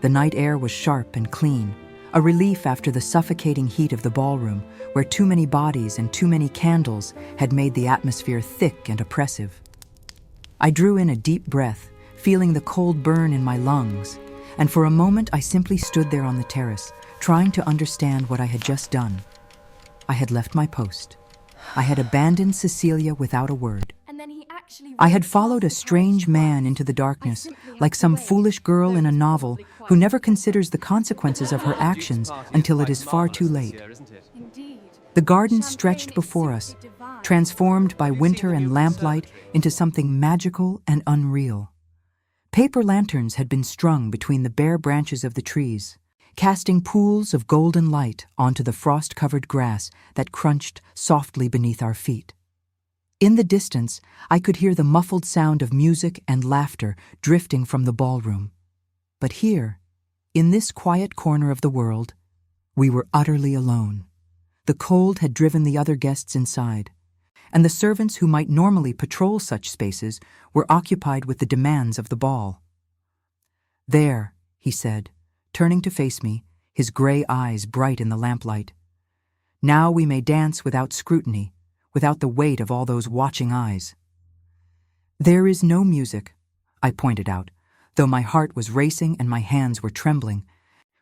The night air was sharp and clean, a relief after the suffocating heat of the ballroom, where too many bodies and too many candles had made the atmosphere thick and oppressive. I drew in a deep breath, feeling the cold burn in my lungs, and for a moment I simply stood there on the terrace, trying to understand what I had just done. I had left my post. I had abandoned Cecilia without a word. I had followed a strange man into the darkness, like some foolish girl in a novel who never considers the consequences of her actions until it is far too late. The garden stretched before us, transformed by winter and lamplight into something magical and unreal. Paper lanterns had been strung between the bare branches of the trees, casting pools of golden light onto the frost-covered grass that crunched softly beneath our feet. In the distance, I could hear the muffled sound of music and laughter drifting from the ballroom. But here, in this quiet corner of the world, we were utterly alone. The cold had driven the other guests inside, and the servants who might normally patrol such spaces were occupied with the demands of the ball. "There," he said, turning to face me, his gray eyes bright in the lamplight. "Now we may dance without scrutiny, without the weight of all those watching eyes." "There is no music," I pointed out, though my heart was racing and my hands were trembling.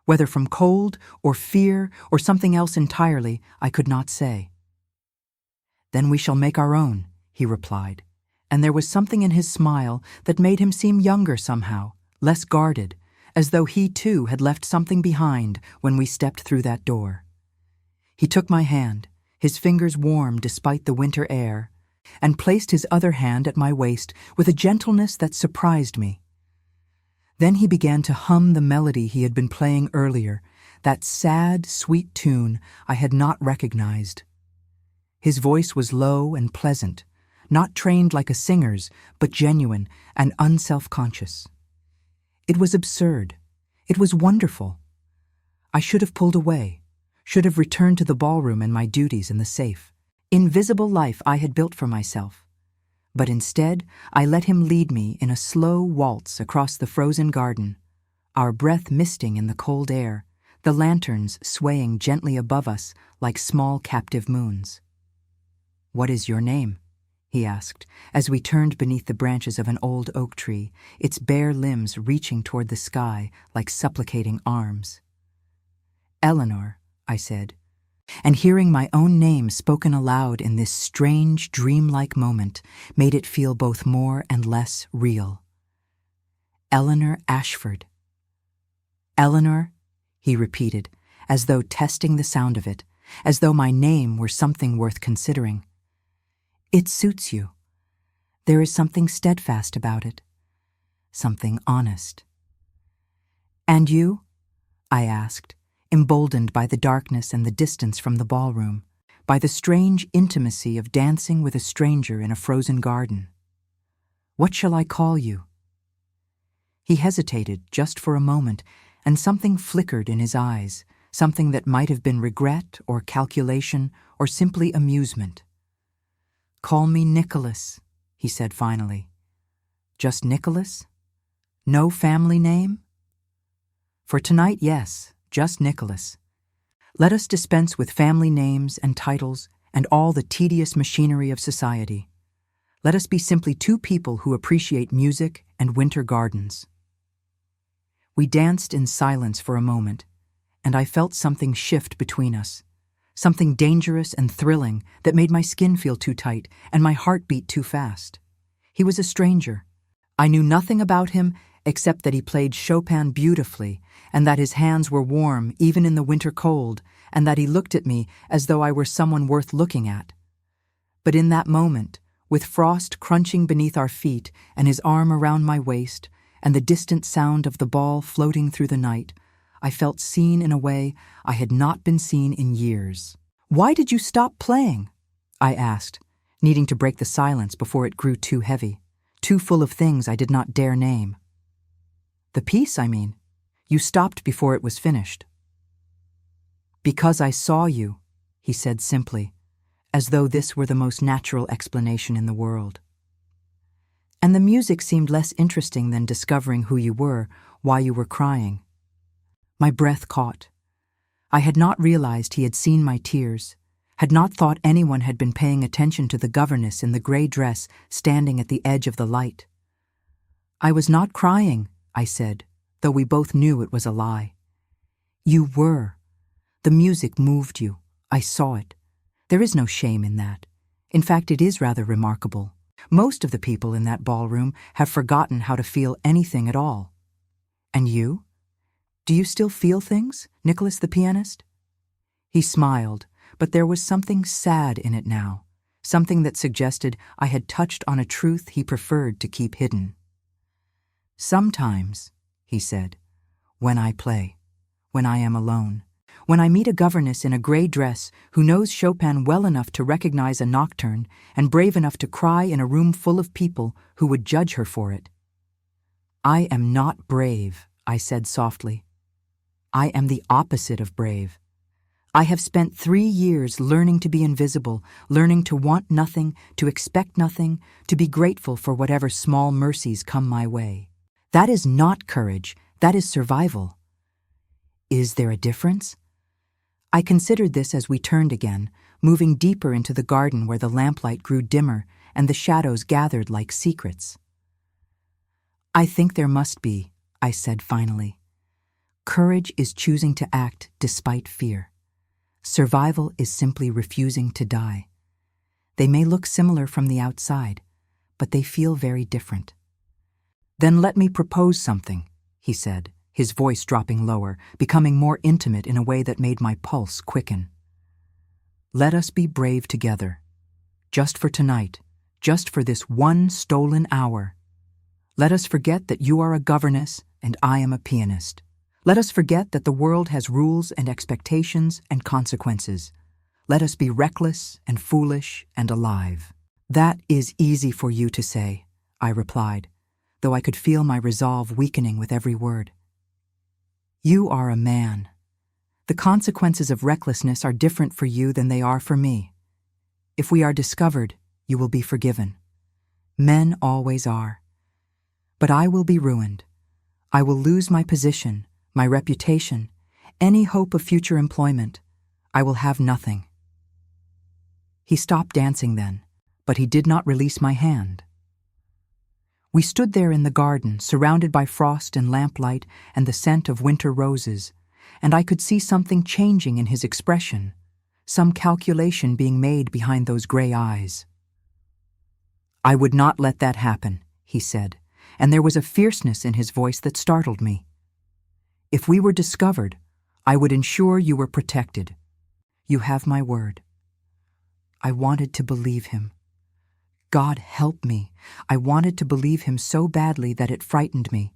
Whether from cold or fear or something else entirely, I could not say. "Then we shall make our own," he replied, and there was something in his smile that made him seem younger somehow, less guarded, as though he too had left something behind when we stepped through that door. He took my hand, his fingers warm despite the winter air, and placed his other hand at my waist with a gentleness that surprised me. Then he began to hum the melody he had been playing earlier, that sad, sweet tune I had not recognized. His voice was low and pleasant, not trained like a singer's, but genuine and unself-conscious. It was absurd. It was wonderful. I should have pulled away, should have returned to the ballroom and my duties in the safe, invisible life I had built for myself. But instead, I let him lead me in a slow waltz across the frozen garden, our breath misting in the cold air, the lanterns swaying gently above us like small captive moons. "What is your name?" he asked, as we turned beneath the branches of an old oak tree, its bare limbs reaching toward the sky like supplicating arms. "Eleanor," I said, and hearing my own name spoken aloud in this strange, dreamlike moment made it feel both more and less real. "Eleanor Ashford." "Eleanor," he repeated, as though testing the sound of it, as though my name were something worth considering. "It suits you. There is something steadfast about it, something honest." "And you?" I asked, emboldened by the darkness and the distance from the ballroom, by the strange intimacy of dancing with a stranger in a frozen garden. "What shall I call you?" He hesitated just for a moment, and something flickered in his eyes, something that might have been regret or calculation or simply amusement. "Call me Nicholas," he said finally. "Just Nicholas? No family name?" "For tonight, yes, just Nicholas. Let us dispense with family names and titles and all the tedious machinery of society. Let us be simply two people who appreciate music and winter gardens." We danced in silence for a moment, and I felt something shift between us, something dangerous and thrilling that made my skin feel too tight and my heart beat too fast. He was a stranger. I knew nothing about him except that he played Chopin beautifully and that his hands were warm even in the winter cold and that he looked at me as though I were someone worth looking at. But in that moment, with frost crunching beneath our feet and his arm around my waist and the distant sound of the ball floating through the night, I felt seen in a way I had not been seen in years. "Why did you stop playing?" I asked, needing to break the silence before it grew too heavy, too full of things I did not dare name. "The piece, I mean. You stopped before it was finished." "Because I saw you," he said simply, as though this were the most natural explanation in the world. "And the music seemed less interesting than discovering who you were, why you were crying." My breath caught. I had not realized he had seen my tears, had not thought anyone had been paying attention to the governess in the gray dress standing at the edge of the light. "I was not crying," I said, though we both knew it was a lie. "You were. The music moved you. I saw it. There is no shame in that. In fact, it is rather remarkable. Most of the people in that ballroom have forgotten how to feel anything at all. And you? Do you still feel things, Nicholas the pianist?" He smiled, but there was something sad in it now, something that suggested I had touched on a truth he preferred to keep hidden. "Sometimes," he said, "when I play, when I am alone, when I meet a governess in a gray dress who knows Chopin well enough to recognize a nocturne and brave enough to cry in a room full of people who would judge her for it." "I am not brave," I said softly. "I am the opposite of brave. I have spent 3 years learning to be invisible, learning to want nothing, to expect nothing, to be grateful for whatever small mercies come my way. That is not courage, that is survival." Is there a difference? I considered this as we turned again, moving deeper into the garden where the lamplight grew dimmer and the shadows gathered like secrets. "I think there must be," I said finally. "Courage is choosing to act despite fear. Survival is simply refusing to die. They may look similar from the outside, but they feel very different." "Then let me propose something," he said, his voice dropping lower, becoming more intimate in a way that made my pulse quicken. "Let us be brave together. Just for tonight, just for this one stolen hour. Let us forget that you are a governess and I am a pianist. Let us forget that the world has rules and expectations and consequences. Let us be reckless and foolish and alive." "That is easy for you to say," I replied, though I could feel my resolve weakening with every word. "You are a man. The consequences of recklessness are different for you than they are for me. If we are discovered, you will be forgiven. Men always are. But I will be ruined. I will lose my position, my reputation, any hope of future employment. I will have nothing." He stopped dancing then, but he did not release my hand. We stood there in the garden, surrounded by frost and lamplight and the scent of winter roses, and I could see something changing in his expression, some calculation being made behind those gray eyes. "I would not let that happen," he said, and there was a fierceness in his voice that startled me. "If we were discovered, I would ensure you were protected. You have my word." I wanted to believe him. God help me, I wanted to believe him so badly that it frightened me.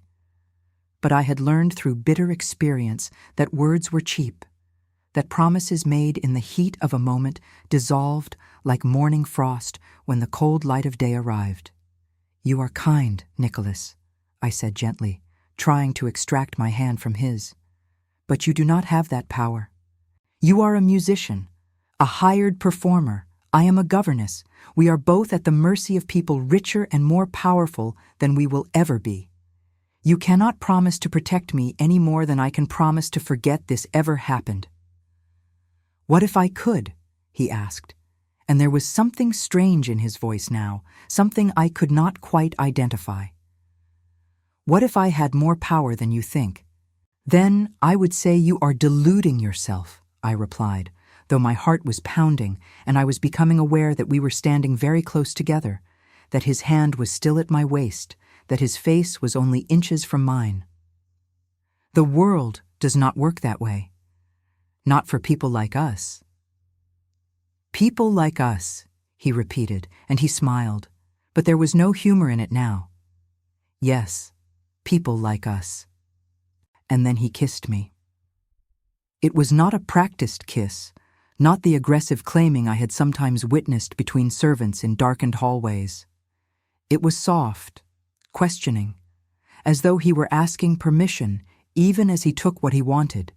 But I had learned through bitter experience that words were cheap, that promises made in the heat of a moment dissolved like morning frost when the cold light of day arrived. "You are kind, Nicholas," I said gently, trying to extract my hand from his. "But you do not have that power. You are a musician, a hired performer. I am a governess. We are both at the mercy of people richer and more powerful than we will ever be. You cannot promise to protect me any more than I can promise to forget this ever happened." "What if I could?" he asked, and there was something strange in his voice now, something I could not quite identify. "What if I had more power than you think?" "Then I would say you are deluding yourself," I replied, though my heart was pounding and I was becoming aware that we were standing very close together, that his hand was still at my waist, that his face was only inches from mine. "The world does not work that way. Not for people like us." "People like us," he repeated, and he smiled, but there was no humor in it now. "Yes, people like us." And then he kissed me. It was not a practiced kiss, not the aggressive claiming I had sometimes witnessed between servants in darkened hallways. It was soft, questioning, as though he were asking permission even as he took what he wanted.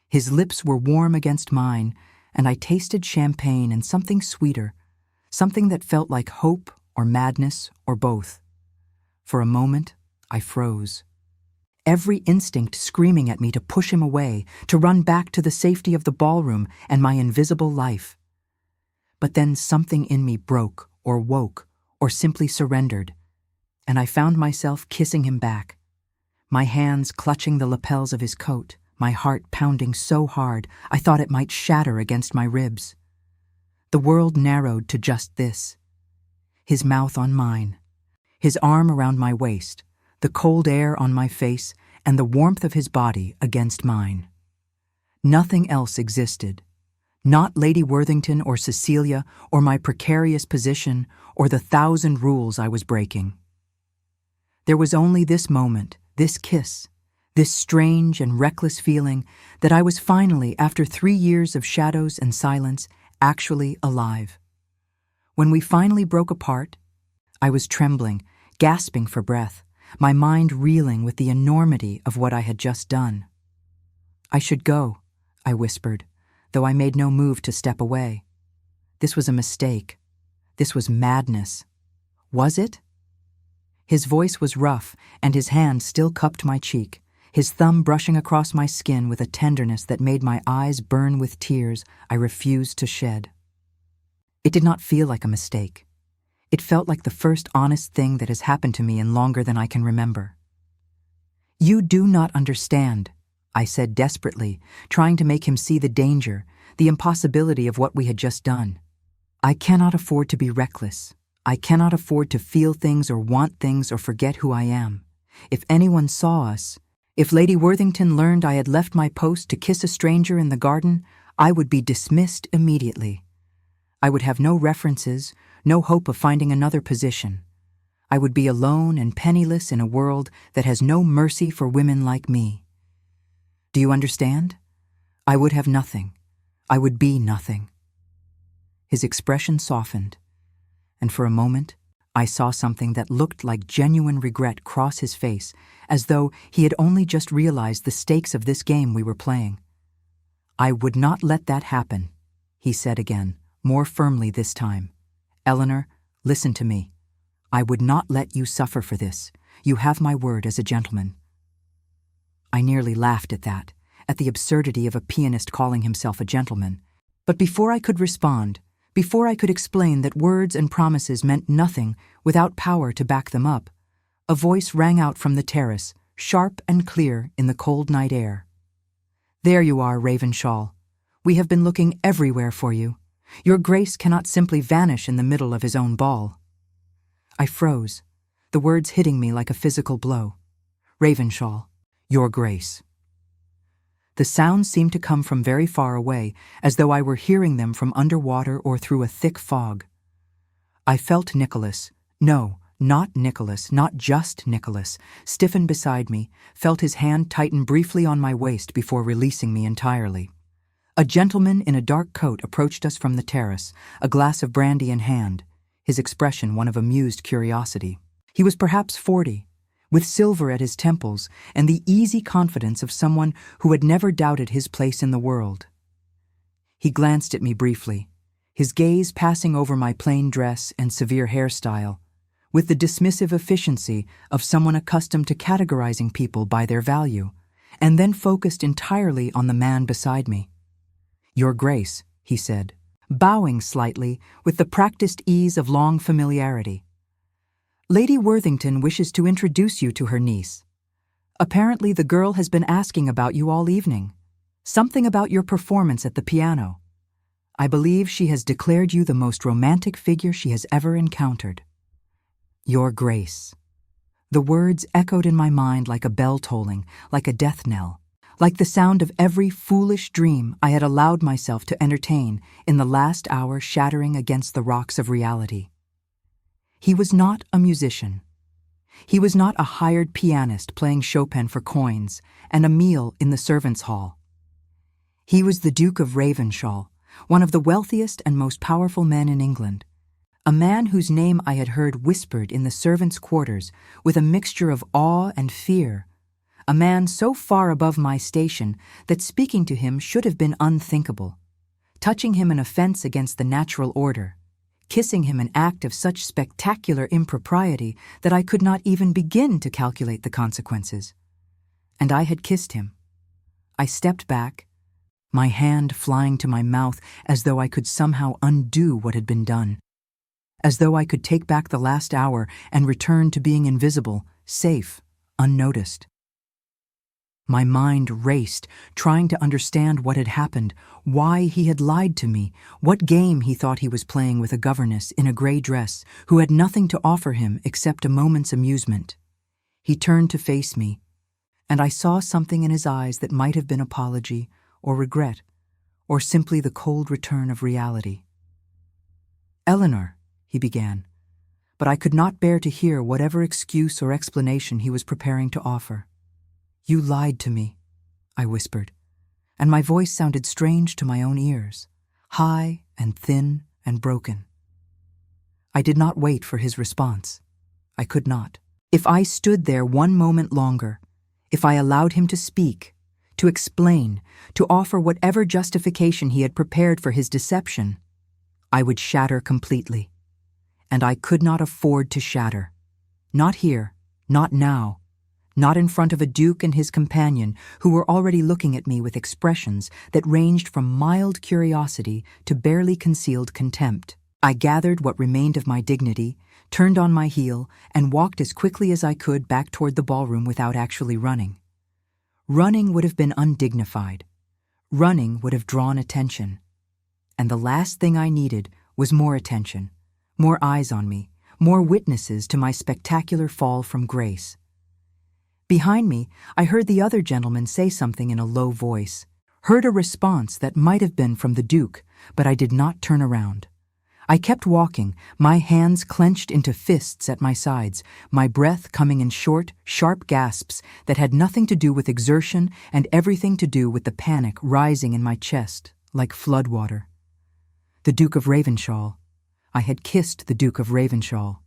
His lips were warm against mine, and I tasted champagne and something sweeter, something that felt like hope or madness or both. For a moment, I froze. every instinct screaming at me to push him away, to run back to the safety of the ballroom and my invisible life. But then something in me broke or woke or simply surrendered, and I found myself kissing him back, my hands clutching the lapels of his coat, my heart pounding so hard I thought it might shatter against my ribs. The world narrowed to just this: his mouth on mine, his arm around my waist, the cold air on my face, and the warmth of his body against mine. Nothing else existed. Not Lady Worthington or Cecilia or my precarious position or the 1,000 rules I was breaking. There was only this moment, this kiss, this strange and reckless feeling that I was finally, after 3 years of shadows and silence, actually alive. When we finally broke apart, I was trembling, gasping for breath, my mind reeling with the enormity of what I had just done. "I should go," I whispered, though I made no move to step away. This was a mistake. This was madness. Was it? His voice was rough, and his hand still cupped my cheek, his thumb brushing across my skin with a tenderness that made my eyes burn with tears I refused to shed. It did not feel like a mistake. It felt like the first honest thing that has happened to me in longer than I can remember. "You do not understand," I said desperately, trying to make him see the danger, the impossibility of what we had just done. "I cannot afford to be reckless. I cannot afford to feel things or want things or forget who I am. If anyone saw us, if Lady Worthington learned I had left my post to kiss a stranger in the garden, I would be dismissed immediately. I would have no references, no hope of finding another position. I would be alone and penniless in a world that has no mercy for women like me. Do you understand? I would have nothing. I would be nothing." His expression softened, and for a moment I saw something that looked like genuine regret cross his face, as though he had only just realized the stakes of this game we were playing. "I would not let that happen," he said again, more firmly this time. "Eleanor, listen to me. I would not let you suffer for this. You have my word as a gentleman." I nearly laughed at that, at the absurdity of a pianist calling himself a gentleman. But before I could respond, before I could explain that words and promises meant nothing without power to back them up, a voice rang out from the terrace, sharp and clear in the cold night air. "There you are, Ravenshall. We have been looking everywhere for you. Your Grace cannot simply vanish in the middle of his own ball." I froze, the words hitting me like a physical blow. "Ravenshall, Your Grace." The sounds seemed to come from very far away, as though I were hearing them from underwater or through a thick fog. I felt Nicholas, no, not Nicholas, not just Nicholas, stiffen beside me, felt his hand tighten briefly on my waist before releasing me entirely. A gentleman in a dark coat approached us from the terrace, a glass of brandy in hand, his expression one of amused curiosity. He was perhaps 40, with silver at his temples and the easy confidence of someone who had never doubted his place in the world. He glanced at me briefly, his gaze passing over my plain dress and severe hairstyle, with the dismissive efficiency of someone accustomed to categorizing people by their value, and then focused entirely on the man beside me. "Your Grace," he said, bowing slightly with the practiced ease of long familiarity. "Lady Worthington wishes to introduce you to her niece. Apparently the girl has been asking about you all evening. Something about your performance at the piano. I believe she has declared you the most romantic figure she has ever encountered." Your Grace. The words echoed in my mind like a bell tolling, like a death knell, like the sound of every foolish dream I had allowed myself to entertain in the last hour shattering against the rocks of reality. He was not a musician. He was not a hired pianist playing Chopin for coins and a meal in the servants' hall. He was the Duke of Ravenshall, one of the wealthiest and most powerful men in England, a man whose name I had heard whispered in the servants' quarters with a mixture of awe and fear, a man so far above my station that speaking to him should have been unthinkable, touching him an offense against the natural order, kissing him an act of such spectacular impropriety that I could not even begin to calculate the consequences. And I had kissed him. I stepped back, my hand flying to my mouth as though I could somehow undo what had been done. As though I could take back the last hour and return to being invisible, safe, unnoticed. My mind raced, trying to understand what had happened, why he had lied to me, what game he thought he was playing with a governess in a gray dress who had nothing to offer him except a moment's amusement. He turned to face me, and I saw something in his eyes that might have been apology or regret, or simply the cold return of reality. "Eleanor," he began, but I could not bear to hear whatever excuse or explanation he was preparing to offer. "You lied to me," I whispered, and my voice sounded strange to my own ears, high and thin and broken. I did not wait for his response. I could not. If I stood there one moment longer, if I allowed him to speak, to explain, to offer whatever justification he had prepared for his deception, I would shatter completely. And I could not afford to shatter. Not here, not now, not in front of a duke and his companion who were already looking at me with expressions that ranged from mild curiosity to barely concealed contempt. I gathered what remained of my dignity, turned on my heel, and walked as quickly as I could back toward the ballroom without actually running. Running would have been undignified. Running would have drawn attention. And the last thing I needed was more attention, more eyes on me, more witnesses to my spectacular fall from grace. Behind me, I heard the other gentleman say something in a low voice, heard a response that might have been from the Duke, but I did not turn around. I kept walking, my hands clenched into fists at my sides, my breath coming in short, sharp gasps that had nothing to do with exertion and everything to do with the panic rising in my chest like floodwater. The Duke of Ravenshall. I had kissed the Duke of Ravenshall.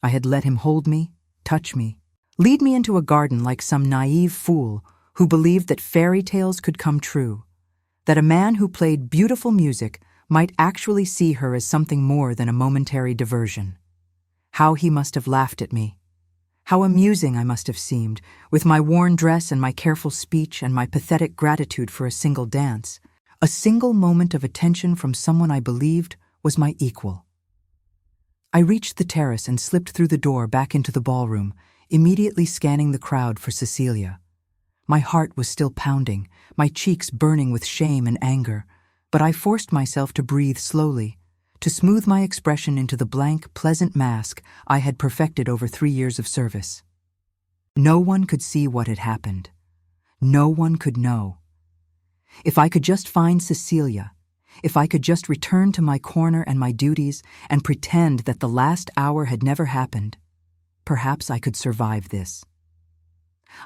I had let him hold me, touch me, lead me into a garden like some naive fool who believed that fairy tales could come true, that a man who played beautiful music might actually see her as something more than a momentary diversion. How he must have laughed at me. How amusing I must have seemed, with my worn dress and my careful speech and my pathetic gratitude for a single dance, a single moment of attention from someone I believed was my equal. I reached the terrace and slipped through the door back into the ballroom, immediately scanning the crowd for Cecilia. My heart was still pounding, my cheeks burning with shame and anger, but I forced myself to breathe slowly, to smooth my expression into the blank, pleasant mask I had perfected over 3 years of service. No one could see what had happened. No one could know. If I could just find Cecilia, if I could just return to my corner and my duties and pretend that the last hour had never happened, perhaps I could survive this.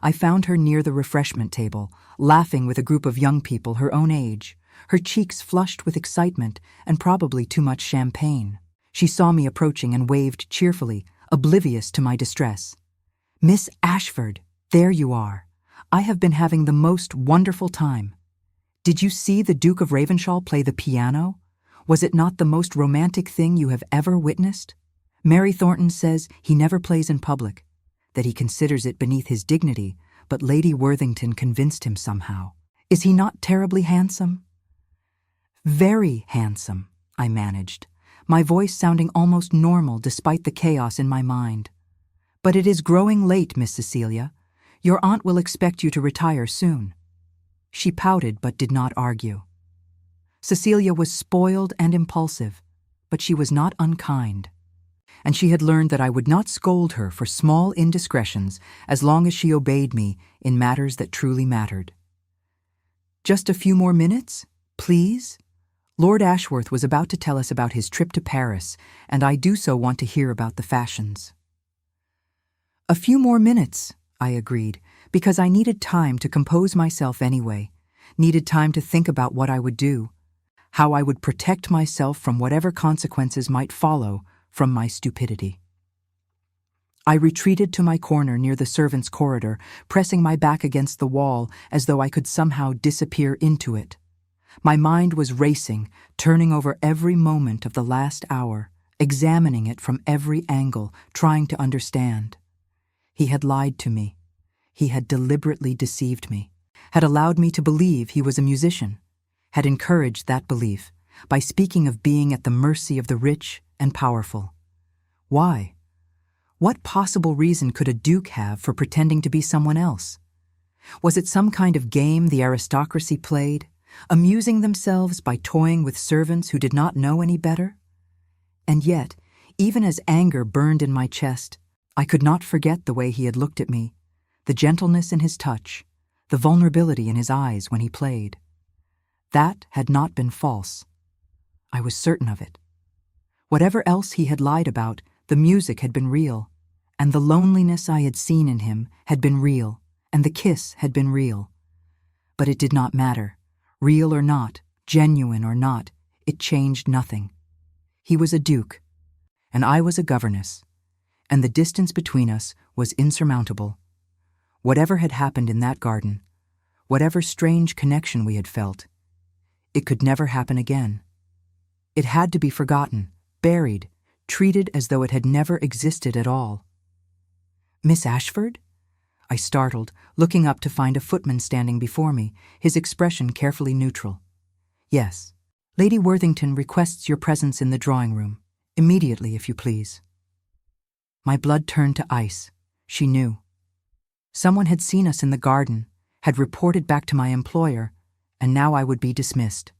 I found her near the refreshment table, laughing with a group of young people her own age, her cheeks flushed with excitement and probably too much champagne. She saw me approaching and waved cheerfully, oblivious to my distress. "Miss Ashford, there you are. I have been having the most wonderful time. Did you see the Duke of Ravenshall play the piano? Was it not the most romantic thing you have ever witnessed? Mary Thornton says he never plays in public, that he considers it beneath his dignity, but Lady Worthington convinced him somehow. Is he not terribly handsome?" "Very handsome," I managed, my voice sounding almost normal despite the chaos in my mind. "But it is growing late, Miss Cecilia. Your aunt will expect you to retire soon." She pouted but did not argue. Cecilia was spoiled and impulsive, but she was not unkind. And she had learned that I would not scold her for small indiscretions as long as she obeyed me in matters that truly mattered. "Just a few more minutes, please?" Lord Ashworth was about to tell us about his trip to Paris, and I do so want to hear about the fashions. "A few more minutes," I agreed, because I needed time to compose myself anyway, needed time to think about what I would do, how I would protect myself from whatever consequences might follow from my stupidity. I retreated to my corner near the servants' corridor, pressing my back against the wall as though I could somehow disappear into it. My mind was racing, turning over every moment of the last hour, examining it from every angle, trying to understand. He had lied to me. He had deliberately deceived me, had allowed me to believe he was a musician, had encouraged that belief by speaking of being at the mercy of the rich and powerful. Why? What possible reason could a duke have for pretending to be someone else? Was it some kind of game the aristocracy played, amusing themselves by toying with servants who did not know any better? And yet, even as anger burned in my chest, I could not forget the way he had looked at me, the gentleness in his touch, the vulnerability in his eyes when he played. That had not been false. I was certain of it. Whatever else he had lied about, the music had been real, and the loneliness I had seen in him had been real, and the kiss had been real. But it did not matter. Real or not, genuine or not, it changed nothing. He was a duke, and I was a governess, and the distance between us was insurmountable. Whatever had happened in that garden, whatever strange connection we had felt, it could never happen again. It had to be forgotten, buried, treated as though it had never existed at all. "Miss Ashford?" I startled, looking up to find a footman standing before me, his expression carefully neutral. "Yes. Lady Worthington requests your presence in the drawing-room. Immediately, if you please." My blood turned to ice. She knew. Someone had seen us in the garden, had reported back to my employer, and now I would be dismissed.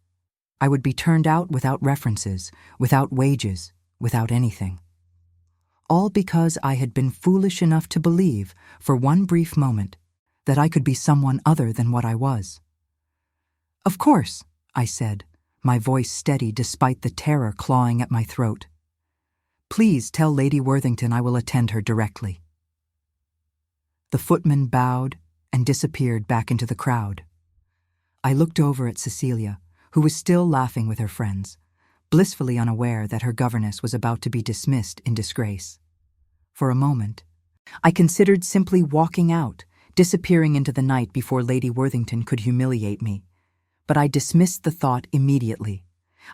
I would be turned out without references, without wages, without anything. All because I had been foolish enough to believe, for one brief moment, that I could be someone other than what I was. "Of course," I said, my voice steady despite the terror clawing at my throat. "Please tell Lady Worthington I will attend her directly." The footman bowed and disappeared back into the crowd. I looked over at Cecilia, who was still laughing with her friends, blissfully unaware that her governess was about to be dismissed in disgrace. For a moment, I considered simply walking out, disappearing into the night before Lady Worthington could humiliate me. But I dismissed the thought immediately.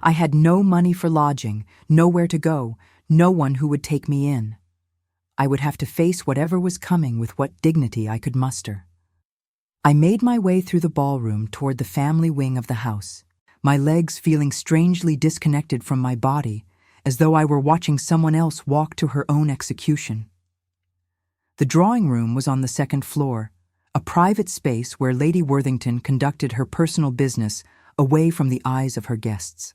I had no money for lodging, nowhere to go, no one who would take me in. I would have to face whatever was coming with what dignity I could muster. I made my way through the ballroom toward the family wing of the house, my legs feeling strangely disconnected from my body, as though I were watching someone else walk to her own execution. The drawing room was on the second floor, a private space where Lady Worthington conducted her personal business away from the eyes of her guests.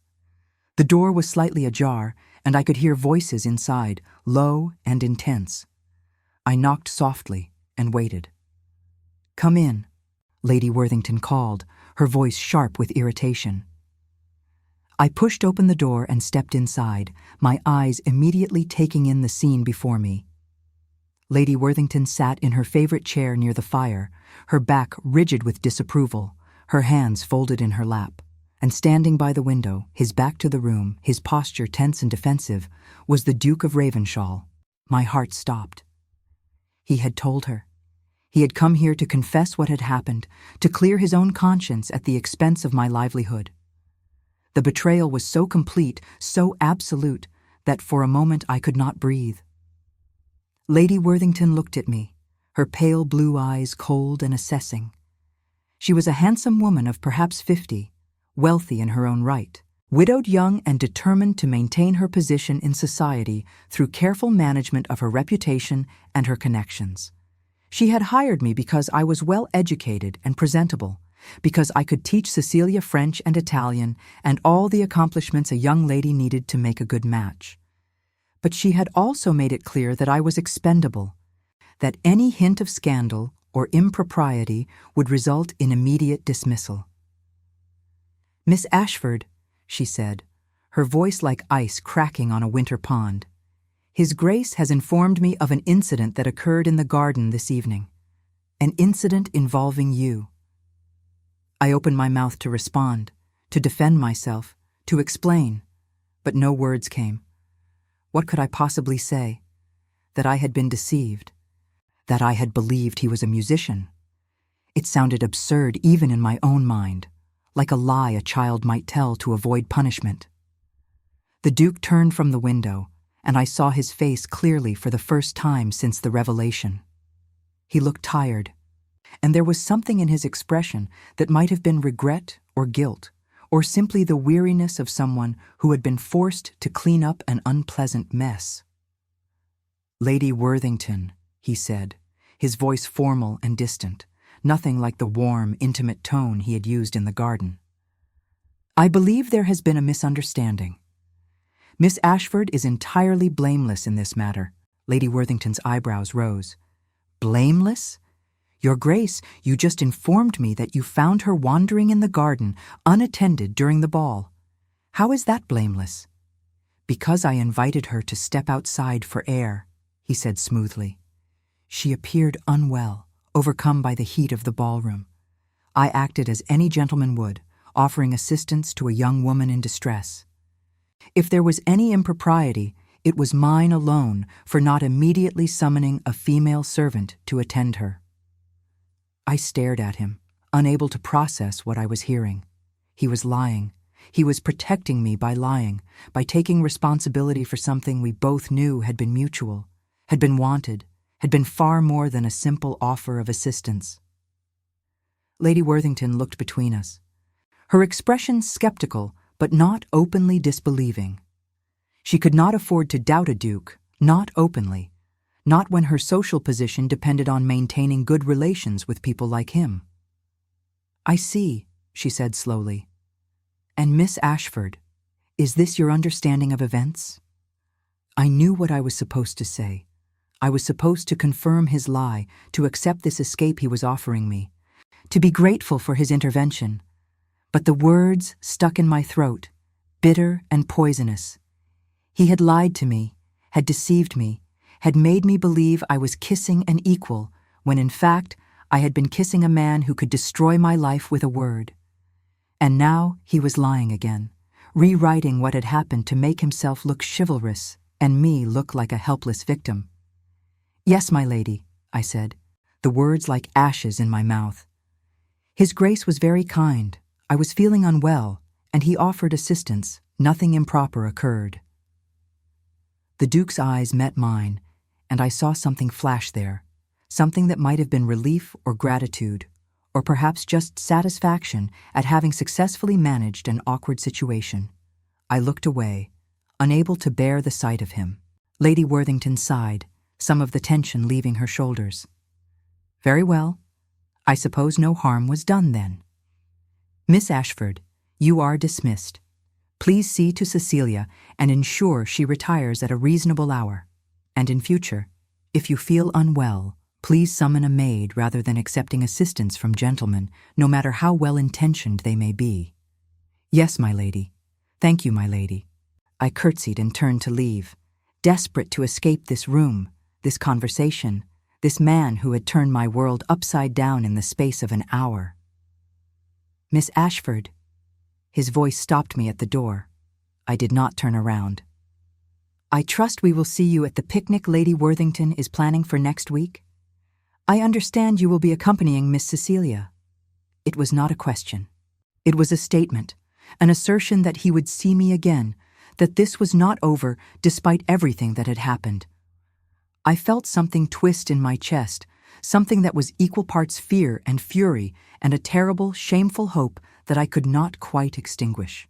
The door was slightly ajar, and I could hear voices inside, low and intense. I knocked softly and waited. "Come in," Lady Worthington called, her voice sharp with irritation. I pushed open the door and stepped inside, my eyes immediately taking in the scene before me. Lady Worthington sat in her favorite chair near the fire, her back rigid with disapproval, her hands folded in her lap. And standing by the window, his back to the room, his posture tense and defensive, was the Duke of Ravenshall. My heart stopped. He had told her. He had come here to confess what had happened, to clear his own conscience at the expense of my livelihood. The betrayal was so complete, so absolute, that for a moment I could not breathe. Lady Worthington looked at me, her pale blue eyes cold and assessing. She was a handsome woman of perhaps 50, wealthy in her own right, widowed young and determined to maintain her position in society through careful management of her reputation and her connections. She had hired me because I was well educated and presentable, because I could teach Cecilia French and Italian and all the accomplishments a young lady needed to make a good match. But she had also made it clear that I was expendable, that any hint of scandal or impropriety would result in immediate dismissal. "Miss Ashford," she said, her voice like ice cracking on a winter pond, "His Grace has informed me of an incident that occurred in the garden this evening. An incident involving you." I opened my mouth to respond, to defend myself, to explain, but no words came. What could I possibly say? That I had been deceived, that I had believed he was a musician. It sounded absurd even in my own mind, like a lie a child might tell to avoid punishment. The Duke turned from the window, and I saw his face clearly for the first time since the revelation. He looked tired, and there was something in his expression that might have been regret or guilt, or simply the weariness of someone who had been forced to clean up an unpleasant mess. "Lady Worthington," he said, his voice formal and distant, nothing like the warm, intimate tone he had used in the garden. "I believe there has been a misunderstanding. Miss Ashford is entirely blameless in this matter." Lady Worthington's eyebrows rose. "Blameless? Your Grace, you just informed me that you found her wandering in the garden, unattended during the ball. How is that blameless?" "Because I invited her to step outside for air," he said smoothly. "She appeared unwell, overcome by the heat of the ballroom. I acted as any gentleman would, offering assistance to a young woman in distress. If there was any impropriety, it was mine alone for not immediately summoning a female servant to attend her." I stared at him, unable to process what I was hearing. He was lying. He was protecting me by lying, by taking responsibility for something we both knew had been mutual, had been wanted, had been far more than a simple offer of assistance. Lady Worthington looked between us, her expression skeptical but not openly disbelieving. She could not afford to doubt a duke, not openly, not when her social position depended on maintaining good relations with people like him. "I see," she said slowly. "And Miss Ashford, is this your understanding of events?" I knew what I was supposed to say. I was supposed to confirm his lie, to accept this escape he was offering me, to be grateful for his intervention. But the words stuck in my throat, bitter and poisonous. He had lied to me, had deceived me, had made me believe I was kissing an equal, when in fact I had been kissing a man who could destroy my life with a word. And now he was lying again, rewriting what had happened to make himself look chivalrous and me look like a helpless victim. "Yes, my lady," I said, the words like ashes in my mouth. "His Grace was very kind. I was feeling unwell, and he offered assistance. Nothing improper occurred." The Duke's eyes met mine, and I saw something flash there, something that might have been relief or gratitude, or perhaps just satisfaction at having successfully managed an awkward situation. I looked away, unable to bear the sight of him. Lady Worthington sighed, some of the tension leaving her shoulders. "Very well. I suppose no harm was done then. Miss Ashford, you are dismissed. Please see to Cecilia and ensure she retires at a reasonable hour. And in future, if you feel unwell, please summon a maid rather than accepting assistance from gentlemen, no matter how well-intentioned they may be." "Yes, my lady. Thank you, my lady." I curtsied and turned to leave, desperate to escape this room, this conversation, this man who had turned my world upside down in the space of an hour. "Miss Ashford." His voice stopped me at the door. I did not turn around. "I trust we will see you at the picnic Lady Worthington is planning for next week? I understand you will be accompanying Miss Cecilia." It was not a question. It was a statement, an assertion that he would see me again, that this was not over despite everything that had happened. I felt something twist in my chest, something that was equal parts fear and fury and a terrible, shameful hope that I could not quite extinguish.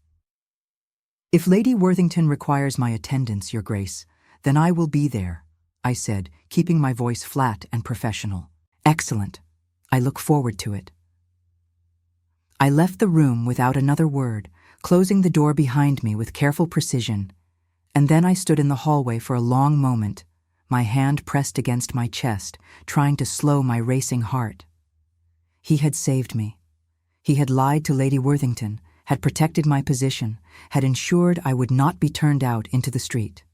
"If Lady Worthington requires my attendance, Your Grace, then I will be there," I said, keeping my voice flat and professional. "Excellent. I look forward to it." I left the room without another word, closing the door behind me with careful precision, and then I stood in the hallway for a long moment, my hand pressed against my chest, trying to slow my racing heart. He had saved me. He had lied to Lady Worthington, had protected my position, had ensured I would not be turned out into the street.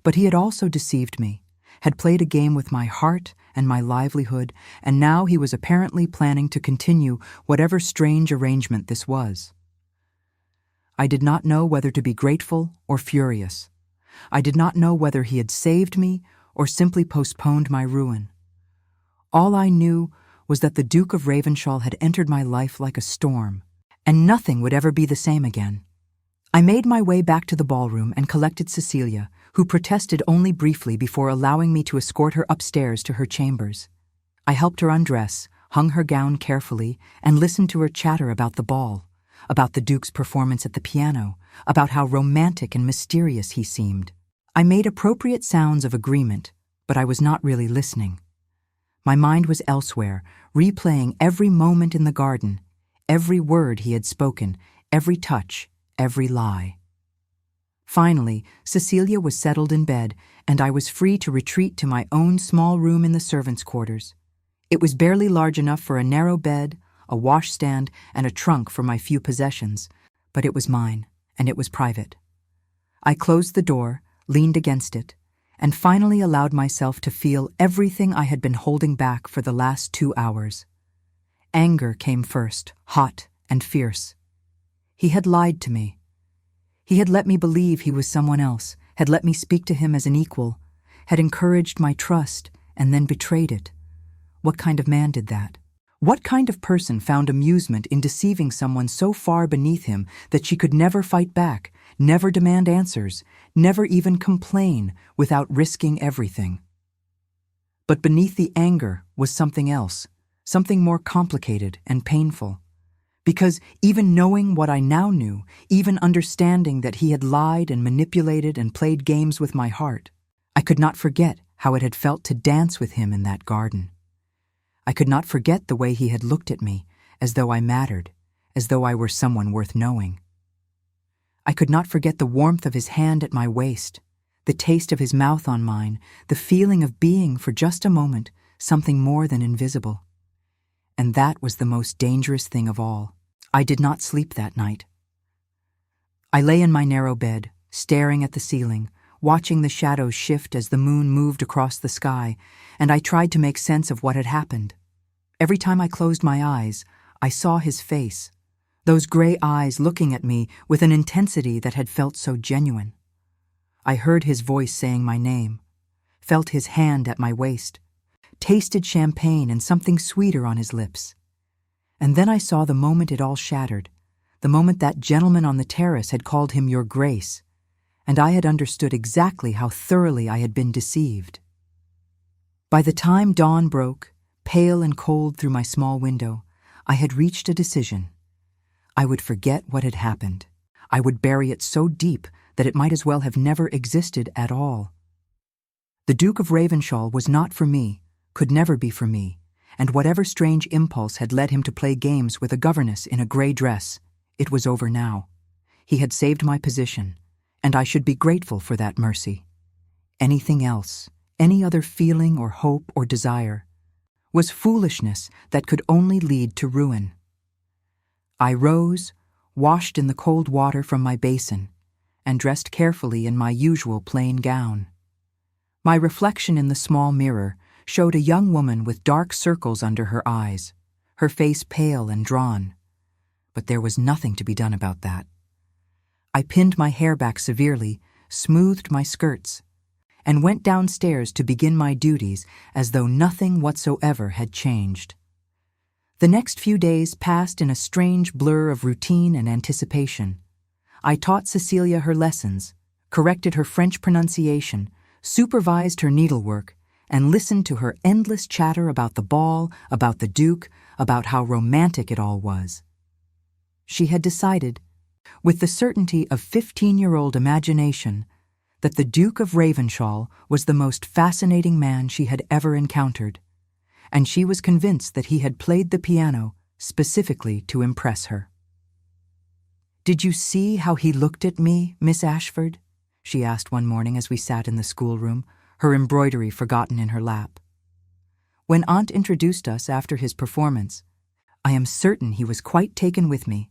But he had also deceived me, had played a game with my heart and my livelihood, and now he was apparently planning to continue whatever strange arrangement this was. I did not know whether to be grateful or furious. I did not know whether he had saved me or simply postponed my ruin. All I knew was that the Duke of Ravenshall had entered my life like a storm, and nothing would ever be the same again. I made my way back to the ballroom and collected Cecilia, who protested only briefly before allowing me to escort her upstairs to her chambers. I helped her undress, hung her gown carefully, and listened to her chatter about the ball, about the Duke's performance at the piano, about how romantic and mysterious he seemed. I made appropriate sounds of agreement, but I was not really listening. My mind was elsewhere, replaying every moment in the garden, every word he had spoken, every touch, every lie. Finally, Cecilia was settled in bed, and I was free to retreat to my own small room in the servants' quarters. It was barely large enough for a narrow bed, a washstand, and a trunk for my few possessions, but it was mine, and it was private. I closed the door, leaned against it, and finally allowed myself to feel everything I had been holding back for the last 2 hours. Anger came first, hot and fierce. He had lied to me. He had let me believe he was someone else, had let me speak to him as an equal, had encouraged my trust, and then betrayed it. What kind of man did that? What kind of person found amusement in deceiving someone so far beneath him that she could never fight back, never demand answers, never even complain without risking everything? But beneath the anger was something else, something more complicated and painful. Because even knowing what I now knew, even understanding that he had lied and manipulated and played games with my heart, I could not forget how it had felt to dance with him in that garden. I could not forget the way he had looked at me, as though I mattered, as though I were someone worth knowing. I could not forget the warmth of his hand at my waist, the taste of his mouth on mine, the feeling of being, for just a moment, something more than invisible. And that was the most dangerous thing of all. I did not sleep that night. I lay in my narrow bed, staring at the ceiling, watching the shadows shift as the moon moved across the sky, and I tried to make sense of what had happened. Every time I closed my eyes, I saw his face, those gray eyes looking at me with an intensity that had felt so genuine. I heard his voice saying my name, felt his hand at my waist, tasted champagne and something sweeter on his lips. And then I saw the moment it all shattered, the moment that gentleman on the terrace had called him Your Grace, and I had understood exactly how thoroughly I had been deceived. By the time dawn broke, pale and cold through my small window, I had reached a decision. I would forget what had happened. I would bury it so deep that it might as well have never existed at all. The Duke of Ravenshall was not for me, could never be for me, and whatever strange impulse had led him to play games with a governess in a gray dress, it was over now. He had saved my position, and I should be grateful for that mercy. Anything else, any other feeling or hope or desire, was foolishness that could only lead to ruin. I rose, washed in the cold water from my basin, and dressed carefully in my usual plain gown. My reflection in the small mirror showed a young woman with dark circles under her eyes, her face pale and drawn. But there was nothing to be done about that. I pinned my hair back severely, smoothed my skirts, and went downstairs to begin my duties as though nothing whatsoever had changed. The next few days passed in a strange blur of routine and anticipation. I taught Cecilia her lessons, corrected her French pronunciation, supervised her needlework, and listened to her endless chatter about the ball, about the Duke, about how romantic it all was. She had decided, with the certainty of 15-year-old imagination, that the Duke of Ravenshall was the most fascinating man she had ever encountered, and she was convinced that he had played the piano specifically to impress her. "Did you see how he looked at me, Miss Ashford?" she asked one morning as we sat in the schoolroom, her embroidery forgotten in her lap. When Aunt introduced us after his performance, I am certain he was quite taken with me.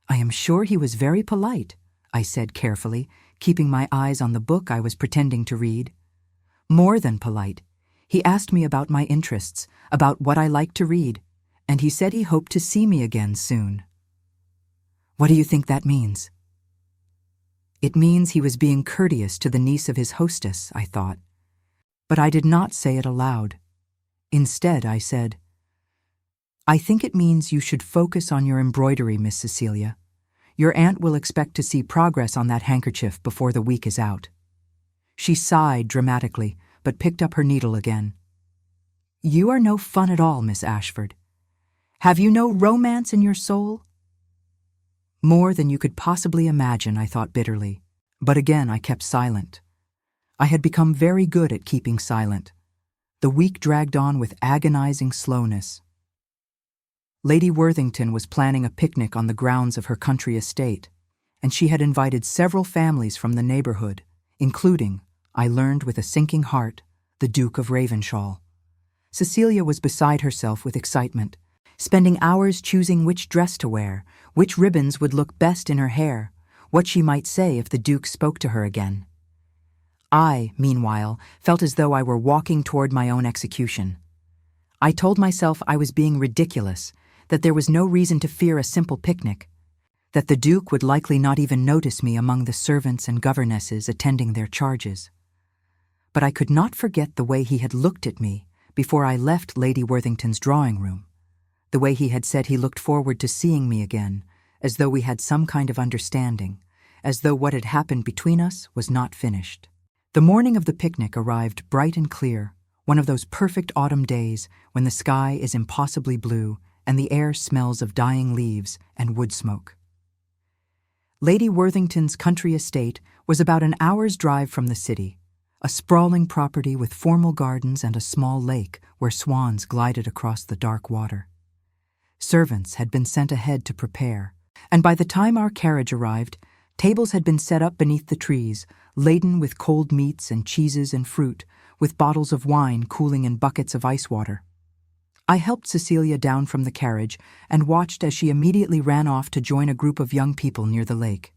"I am sure he was very polite," I said carefully, keeping my eyes on the book I was pretending to read. "More than polite. He asked me about my interests, about what I liked to read, and he said he hoped to see me again soon." "What do you think that means?" It means he was being courteous to the niece of his hostess, I thought. But I did not say it aloud. Instead, I said, "I think it means you should focus on your embroidery, Miss Cecilia. Your aunt will expect to see progress on that handkerchief before the week is out." She sighed dramatically, but picked up her needle again. "You are no fun at all, Miss Ashford. Have you no romance in your soul? More than you could possibly imagine, I thought bitterly. But again I kept silent. I had become very good at keeping silent. The week dragged on with agonizing slowness. Lady Worthington was planning a picnic on the grounds of her country estate, and she had invited several families from the neighborhood, including, I learned with a sinking heart, the Duke of Ravenshall. Cecilia was beside herself with excitement, spending hours choosing which dress to wear, which ribbons would look best in her hair, what she might say if the Duke spoke to her again. I, meanwhile, felt as though I were walking toward my own execution. I told myself I was being ridiculous, that there was no reason to fear a simple picnic, that the Duke would likely not even notice me among the servants and governesses attending their charges. But I could not forget the way he had looked at me before I left Lady Worthington's drawing room, the way he had said he looked forward to seeing me again, as though we had some kind of understanding, as though what had happened between us was not finished. The morning of the picnic arrived bright and clear, one of those perfect autumn days when the sky is impossibly blue and the air smells of dying leaves and wood smoke. Lady Worthington's country estate was about an hour's drive from the city, a sprawling property with formal gardens and a small lake where swans glided across the dark water. Servants had been sent ahead to prepare, and by the time our carriage arrived, tables had been set up beneath the trees, laden with cold meats and cheeses and fruit, with bottles of wine cooling in buckets of ice water. I helped Cecilia down from the carriage and watched as she immediately ran off to join a group of young people near the lake.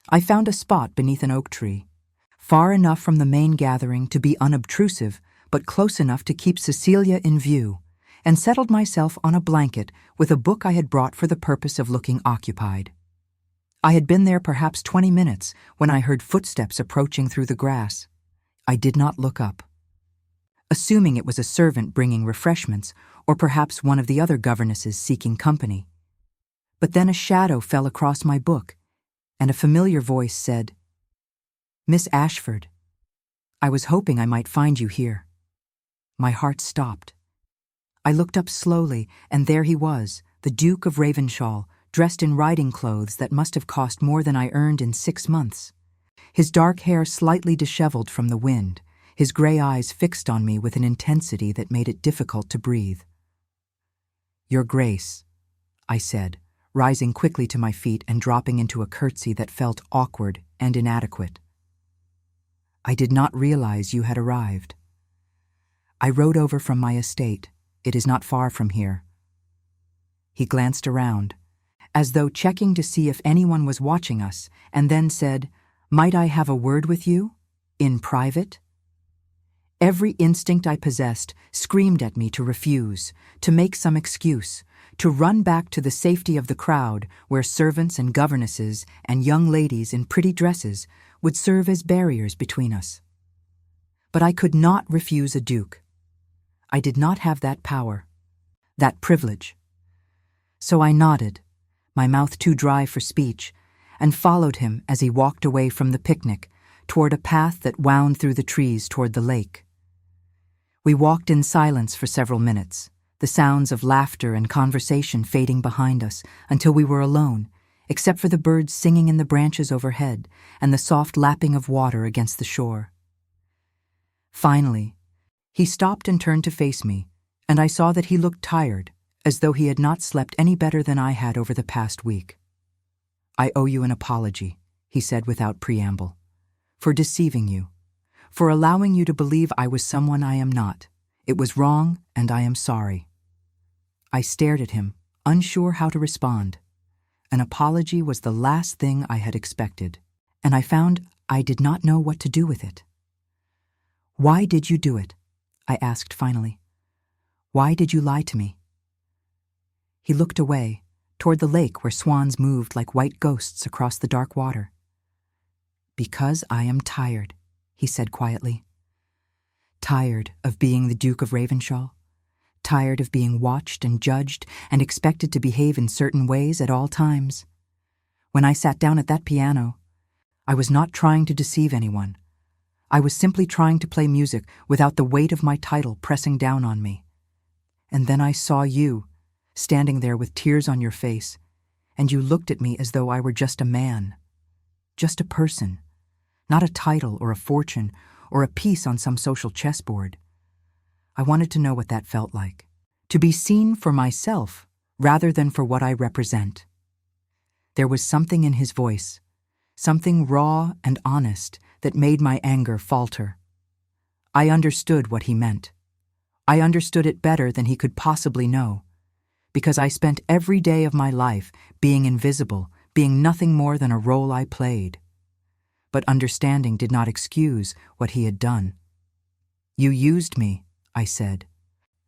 I found a spot beneath an oak tree, far enough from the main gathering to be unobtrusive, but close enough to keep Cecilia in view, and settled myself on a blanket with a book I had brought for the purpose of looking occupied. I had been there perhaps 20 minutes when I heard footsteps approaching through the grass. I did not look up, assuming it was a servant bringing refreshments or perhaps one of the other governesses seeking company. But then a shadow fell across my book, and a familiar voice said, "Miss Ashford, I was hoping I might find you here." My heart stopped. I looked up slowly, and there he was, the Duke of Ravenshall, dressed in riding clothes that must have cost more than I earned in 6 months. His dark hair slightly disheveled from the wind, his gray eyes fixed on me with an intensity that made it difficult to breathe. "Your Grace," I said, rising quickly to my feet and dropping into a curtsy that felt awkward and inadequate. "I did not realize you had arrived. I rode over from my estate. It is not far from here." He glanced around, as though checking to see if anyone was watching us, and then said, "Might I have a word with you? In private?" Every instinct I possessed screamed at me to refuse, to make some excuse, to run back to the safety of the crowd where servants and governesses and young ladies in pretty dresses would serve as barriers between us. But I could not refuse a duke. I did not have that power, that privilege. So I nodded, my mouth too dry for speech, and followed him as he walked away from the picnic toward a path that wound through the trees toward the lake. We walked in silence for several minutes, the sounds of laughter and conversation fading behind us until we were alone, except for the birds singing in the branches overhead and the soft lapping of water against the shore. Finally, he stopped and turned to face me, and I saw that he looked tired, as though he had not slept any better than I had over the past week. "I owe you an apology," he said without preamble, "for deceiving you, for allowing you to believe I was someone I am not. It was wrong, and I am sorry." I stared at him, unsure how to respond. An apology was the last thing I had expected, and I found I did not know what to do with it. "Why did you do it?" I asked finally. "Why did you lie to me?" He looked away, toward the lake where swans moved like white ghosts across the dark water. "Because I am tired," he said quietly. "Tired of being the Duke of Ravenshall, tired of being watched and judged and expected to behave in certain ways at all times. When I sat down at that piano, I was not trying to deceive anyone. I was simply trying to play music without the weight of my title pressing down on me. And then I saw you, standing there with tears on your face, and you looked at me as though I were just a man, just a person, not a title or a fortune or a piece on some social chessboard. I wanted to know what that felt like, to be seen for myself rather than for what I represent. There was something in his voice, something raw and honest that made my anger falter. I understood what he meant. I understood it better than he could possibly know, because I spent every day of my life being invisible, being nothing more than a role I played. But understanding did not excuse what he had done. "You used me," I said,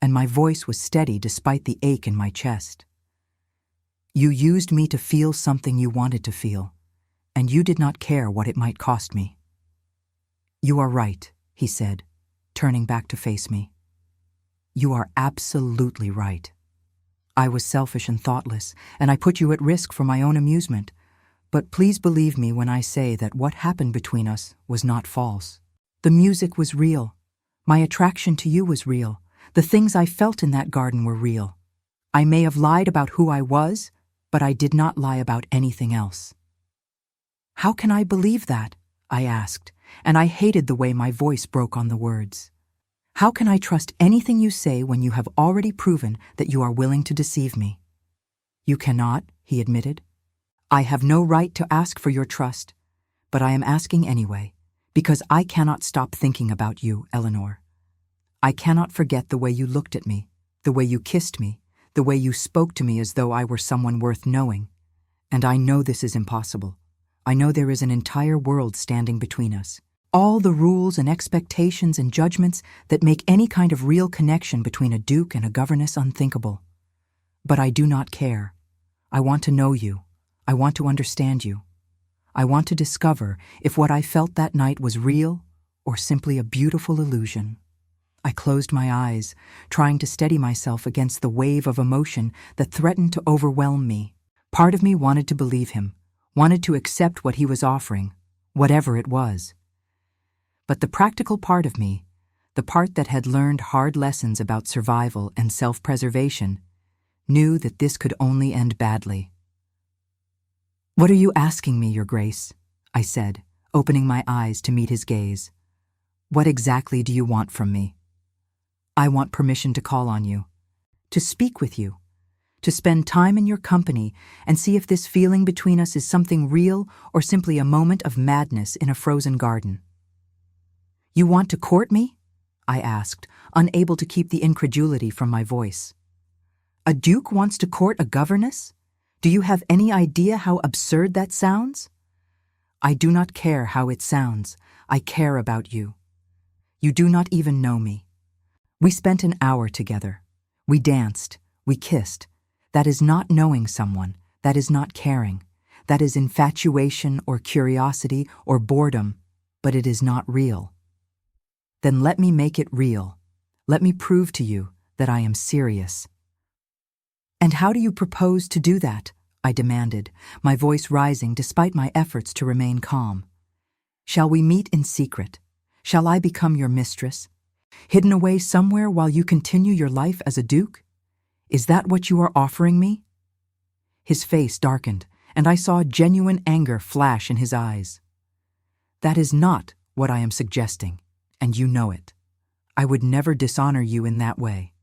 and my voice was steady despite the ache in my chest. "You used me to feel something you wanted to feel, and you did not care what it might cost me." "You are right," he said, turning back to face me. "You are absolutely right. I was selfish and thoughtless, and I put you at risk for my own amusement. But please believe me when I say that what happened between us was not false. The music was real. My attraction to you was real. The things I felt in that garden were real. I may have lied about who I was, but I did not lie about anything else." "How can I believe that?" I asked, and I hated the way my voice broke on the words. "How can I trust anything you say when you have already proven that you are willing to deceive me?" "You cannot," he admitted. "I have no right to ask for your trust, but I am asking anyway, because I cannot stop thinking about you, Eleanor. I cannot forget the way you looked at me, the way you kissed me, the way you spoke to me as though I were someone worth knowing. And I know this is impossible. I know there is an entire world standing between us. All the rules and expectations and judgments that make any kind of real connection between a duke and a governess unthinkable. But I do not care. I want to know you. I want to understand you. I want to discover if what I felt that night was real or simply a beautiful illusion." I closed my eyes, trying to steady myself against the wave of emotion that threatened to overwhelm me. Part of me wanted to believe him, wanted to accept what he was offering, whatever it was. But the practical part of me, the part that had learned hard lessons about survival and self-preservation, knew that this could only end badly. "What are you asking me, Your Grace?" I said, opening my eyes to meet his gaze. "What exactly do you want from me?" "I want permission to call on you, to speak with you, to spend time in your company and see if this feeling between us is something real or simply a moment of madness in a frozen garden." "You want to court me?" I asked, unable to keep the incredulity from my voice. "A duke wants to court a governess? Do you have any idea how absurd that sounds?" "I do not care how it sounds. I care about you. You do not even know me. We spent an hour together. We danced. We kissed. That is not knowing someone. That is not caring. That is infatuation or curiosity or boredom, but it is not real. Then let me make it real. Let me prove to you that I am serious." "And how do you propose to do that?" I demanded, my voice rising despite my efforts to remain calm. "Shall we meet in secret? Shall I become your mistress? Hidden away somewhere while you continue your life as a duke? Is that what you are offering me?" His face darkened, and I saw genuine anger flash in his eyes. "That is not what I am suggesting, and you know it. I would never dishonor you in that way."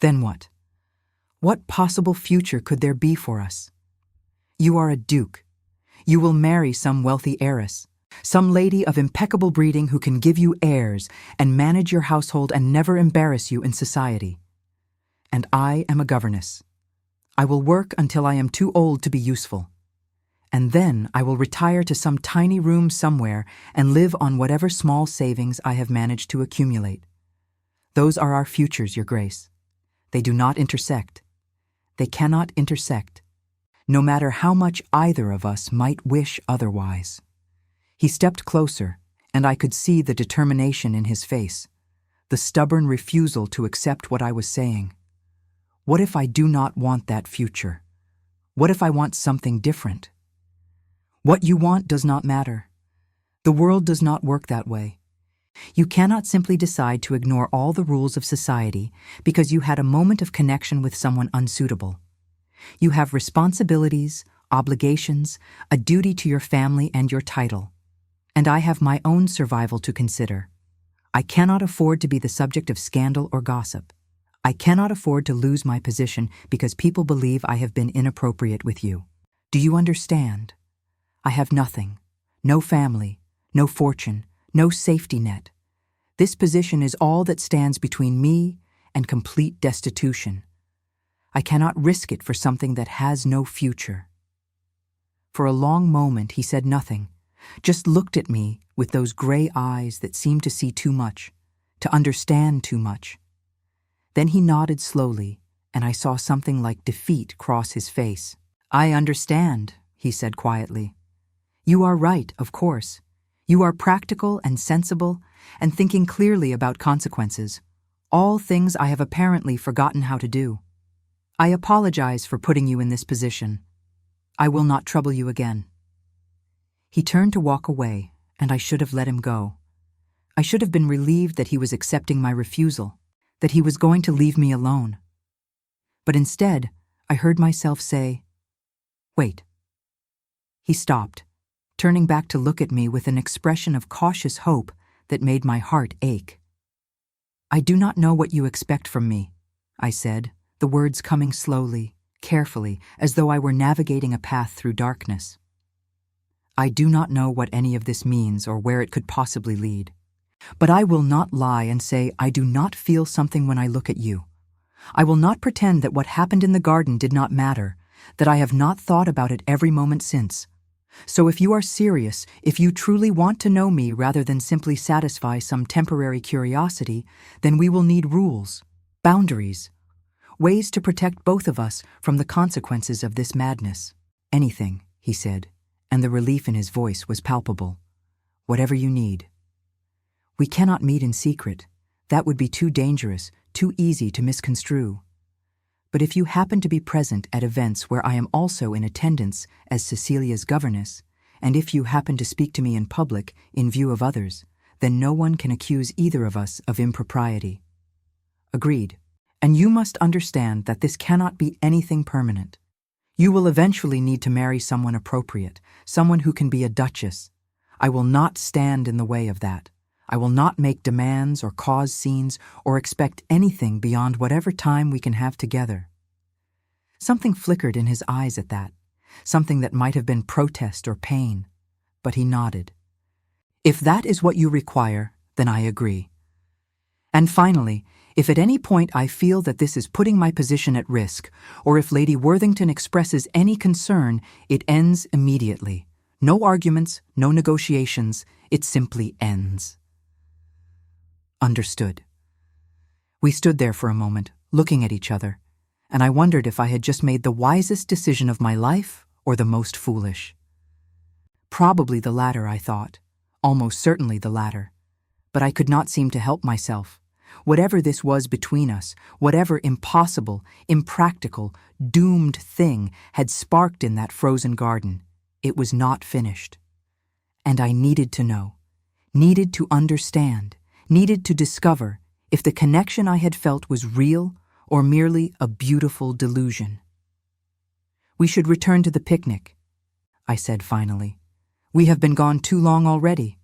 "Then what? What possible future could there be for us? You are a duke. You will marry some wealthy heiress, some lady of impeccable breeding who can give you heirs and manage your household and never embarrass you in society. And I am a governess. I will work until I am too old to be useful. And then I will retire to some tiny room somewhere and live on whatever small savings I have managed to accumulate. Those are our futures, Your Grace. They do not intersect. They cannot intersect, no matter how much either of us might wish otherwise." He stepped closer, and I could see the determination in his face, the stubborn refusal to accept what I was saying. What if I do not want that future? What if I want something different? "What you want does not matter. The world does not work that way. You cannot simply decide to ignore all the rules of society because you had a moment of connection with someone unsuitable. You have responsibilities, obligations, a duty to your family and your title. And I have my own survival to consider. I cannot afford to be the subject of scandal or gossip. I cannot afford to lose my position because people believe I have been inappropriate with you. Do you understand? I have nothing, no family, no fortune, no safety net. This position is all that stands between me and complete destitution. I cannot risk it for something that has no future. For a long moment he said nothing, just looked at me with those gray eyes that seemed to see too much, to understand too much. Then he nodded slowly, and I saw something like defeat cross his face. I understand, he said quietly. You are right, of course. You are practical and sensible and thinking clearly about consequences, all things I have apparently forgotten how to do. I apologize for putting you in this position. I will not trouble you again. He turned to walk away, and I should have let him go. I should have been relieved that he was accepting my refusal, that he was going to leave me alone. But instead, I heard myself say, "Wait." He stopped, turning back to look at me with an expression of cautious hope that made my heart ache. "I do not know what you expect from me," I said, the words coming slowly, carefully, as though I were navigating a path through darkness. I do not know what any of this means or where it could possibly lead. But I will not lie and say I do not feel something when I look at you. I will not pretend that what happened in the garden did not matter, that I have not thought about it every moment since. So if you are serious, if you truly want to know me rather than simply satisfy some temporary curiosity, then we will need rules, boundaries, ways to protect both of us from the consequences of this madness. Anything, he said, and the relief in his voice was palpable. Whatever you need. We cannot meet in secret. That would be too dangerous, too easy to misconstrue. But if you happen to be present at events where I am also in attendance as Cecilia's governess, and if you happen to speak to me in public in view of others, then no one can accuse either of us of impropriety. Agreed. And you must understand that this cannot be anything permanent. You will eventually need to marry someone appropriate, someone who can be a duchess. I will not stand in the way of that. I will not make demands or cause scenes or expect anything beyond whatever time we can have together. Something flickered in his eyes at that, something that might have been protest or pain, but he nodded. If that is what you require, then I agree. And finally, if at any point I feel that this is putting my position at risk, or if Lady Worthington expresses any concern, it ends immediately. No arguments, no negotiations, it simply ends. Understood. We stood there for a moment, looking at each other, and I wondered if I had just made the wisest decision of my life or the most foolish. Probably the latter, I thought. Almost certainly the latter. But I could not seem to help myself. Whatever this was between us, whatever impossible, impractical, doomed thing had sparked in that frozen garden, it was not finished. And I needed to know, needed to understand, needed to discover if the connection I had felt was real or merely a beautiful delusion. We should return to the picnic, I said finally. We have been gone too long already.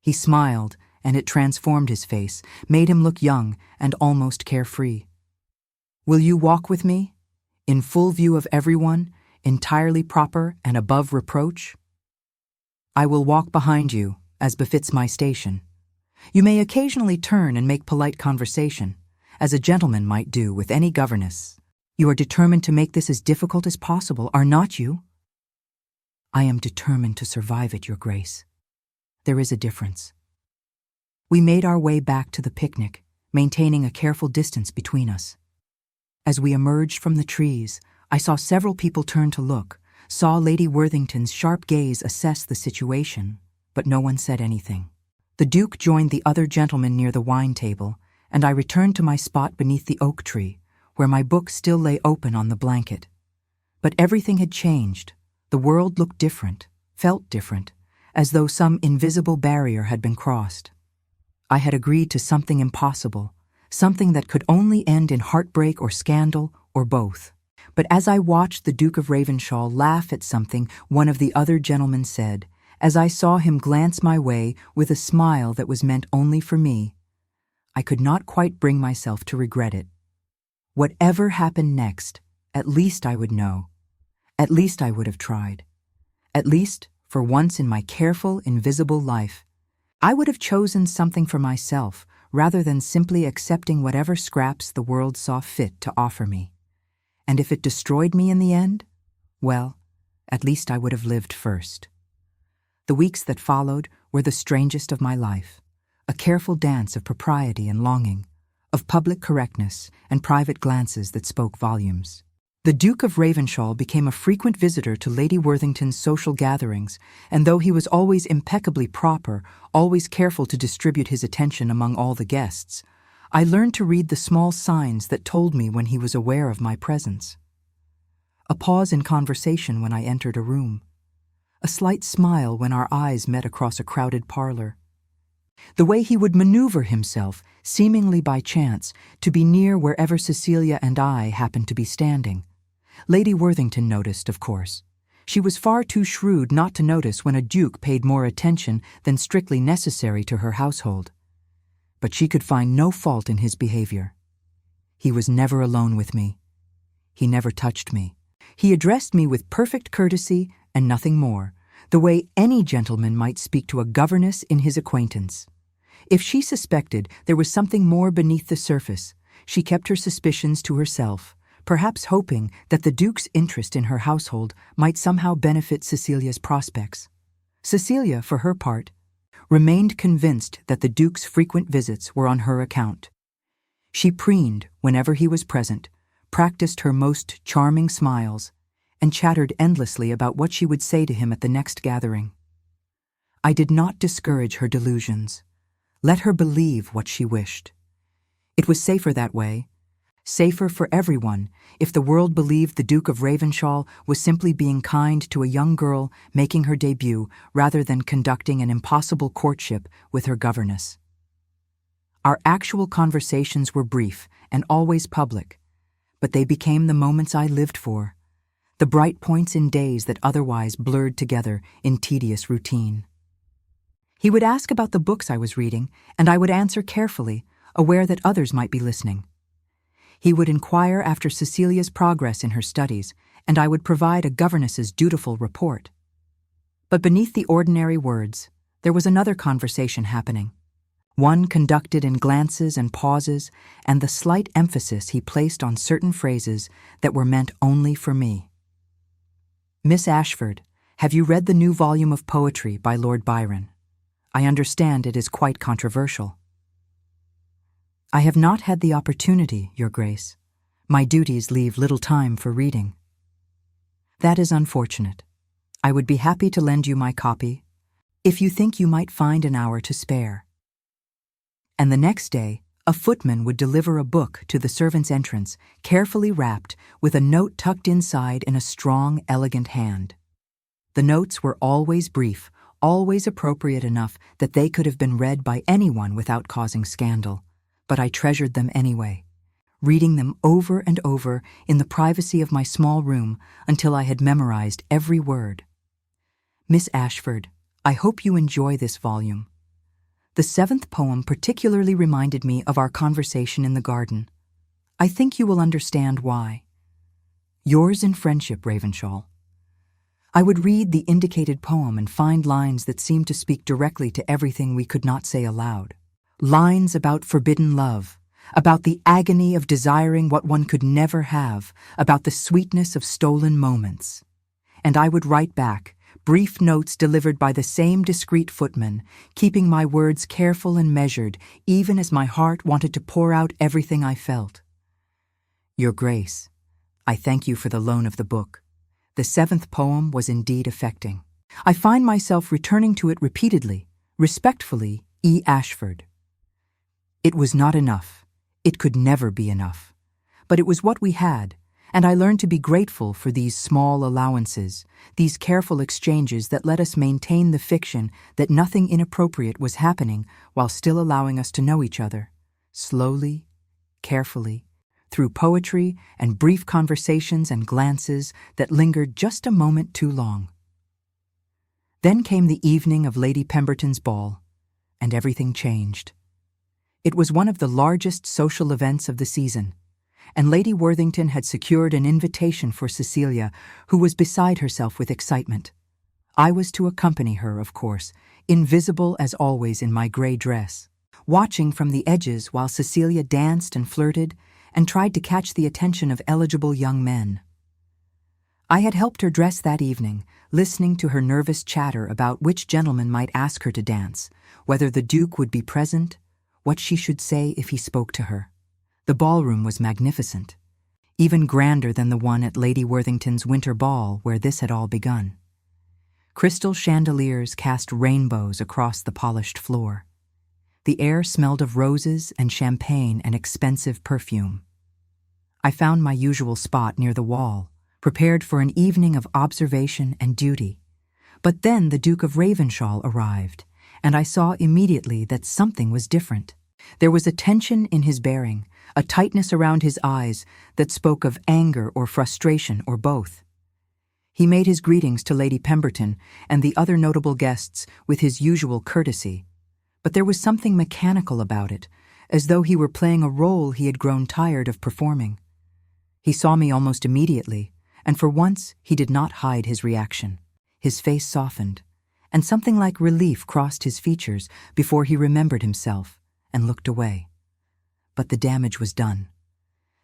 He smiled, and it transformed his face, made him look young and almost carefree. Will you walk with me, in full view of everyone, entirely proper and above reproach? I will walk behind you, as befits my station. You may occasionally turn and make polite conversation, as a gentleman might do with any governess. You are determined to make this as difficult as possible, are not you? I am determined to survive it, Your Grace. There is a difference. We made our way back to the picnic, maintaining a careful distance between us. As we emerged from the trees, I saw several people turn to look, saw Lady Worthington's sharp gaze assess the situation, but no one said anything. The Duke joined the other gentlemen near the wine table, and I returned to my spot beneath the oak tree, where my book still lay open on the blanket. But everything had changed. The world looked different, felt different, as though some invisible barrier had been crossed. I had agreed to something impossible, something that could only end in heartbreak or scandal, or both. But as I watched the Duke of Ravenshall laugh at something one of the other gentlemen said, as I saw him glance my way with a smile that was meant only for me, I could not quite bring myself to regret it. Whatever happened next, at least I would know. At least I would have tried. At least, for once in my careful, invisible life, I would have chosen something for myself rather than simply accepting whatever scraps the world saw fit to offer me. And if it destroyed me in the end, well, at least I would have lived first. The weeks that followed were the strangest of my life, a careful dance of propriety and longing, of public correctness and private glances that spoke volumes. The Duke of Ravenshall became a frequent visitor to Lady Worthington's social gatherings, and though he was always impeccably proper, always careful to distribute his attention among all the guests, I learned to read the small signs that told me when he was aware of my presence. A pause in conversation when I entered a room. A slight smile when our eyes met across a crowded parlor. The way he would maneuver himself, seemingly by chance, to be near wherever Cecilia and I happened to be standing. Lady Worthington noticed, of course. She was far too shrewd not to notice when a duke paid more attention than strictly necessary to her household. But she could find no fault in his behavior. He was never alone with me. He never touched me. He addressed me with perfect courtesy and nothing more, the way any gentleman might speak to a governess in his acquaintance. If she suspected there was something more beneath the surface, she kept her suspicions to herself, perhaps hoping that the Duke's interest in her household might somehow benefit Cecilia's prospects. Cecilia, for her part, remained convinced that the Duke's frequent visits were on her account. She preened whenever he was present, practiced her most charming smiles, and chattered endlessly about what she would say to him at the next gathering. I did not discourage her delusions. Let her believe what she wished. It was safer that way, safer for everyone if the world believed the Duke of Ravenshall was simply being kind to a young girl making her debut rather than conducting an impossible courtship with her governess. Our actual conversations were brief and always public, but they became the moments I lived for, the bright points in days that otherwise blurred together in tedious routine. He would ask about the books I was reading, and I would answer carefully, aware that others might be listening. He would inquire after Cecilia's progress in her studies, and I would provide a governess's dutiful report. But beneath the ordinary words, there was another conversation happening, one conducted in glances and pauses and the slight emphasis he placed on certain phrases that were meant only for me. "Miss Ashford, have you read the new volume of poetry by Lord Byron? I understand it is quite controversial." "I have not had the opportunity, Your Grace. My duties leave little time for reading." "That is unfortunate. I would be happy to lend you my copy, if you think you might find an hour to spare." And the next day, a footman would deliver a book to the servant's entrance, carefully wrapped, with a note tucked inside in a strong, elegant hand. The notes were always brief, always appropriate enough that they could have been read by anyone without causing scandal, but I treasured them anyway, reading them over and over in the privacy of my small room until I had memorized every word. "Miss Ashford, I hope you enjoy this volume. The 7th poem particularly reminded me of our conversation in the garden. I think you will understand why. Yours in friendship, Ravenshall." I would read the indicated poem and find lines that seemed to speak directly to everything we could not say aloud. Lines about forbidden love, about the agony of desiring what one could never have, about the sweetness of stolen moments. And I would write back, brief notes delivered by the same discreet footman, keeping my words careful and measured, even as my heart wanted to pour out everything I felt. "Your Grace, I thank you for the loan of the book. The 7th poem was indeed affecting. I find myself returning to it repeatedly, respectfully, E. Ashford." It was not enough. It could never be enough. But it was what we had, And I learned to be grateful for these small allowances, these careful exchanges that let us maintain the fiction that nothing inappropriate was happening while still allowing us to know each other, slowly, carefully, through poetry and brief conversations and glances that lingered just a moment too long. Then came the evening of Lady Pemberton's ball, and everything changed. It was one of the largest social events of the season, and Lady Worthington had secured an invitation for Cecilia, who was beside herself with excitement. I was to accompany her, of course, invisible as always in my gray dress, watching from the edges while Cecilia danced and flirted and tried to catch the attention of eligible young men. I had helped her dress that evening, listening to her nervous chatter about which gentleman might ask her to dance, whether the Duke would be present, what she should say if he spoke to her. The ballroom was magnificent, even grander than the one at Lady Worthington's winter ball where this had all begun. Crystal chandeliers cast rainbows across the polished floor. The air smelled of roses and champagne and expensive perfume. I found my usual spot near the wall, prepared for an evening of observation and duty. But then the Duke of Ravenshall arrived, and I saw immediately that something was different. There was a tension in his bearing, a tightness around his eyes that spoke of anger or frustration or both. He made his greetings to Lady Pemberton and the other notable guests with his usual courtesy, but there was something mechanical about it, as though he were playing a role he had grown tired of performing. He saw me almost immediately, and for once he did not hide his reaction. His face softened, and something like relief crossed his features before he remembered himself and looked away. But the damage was done.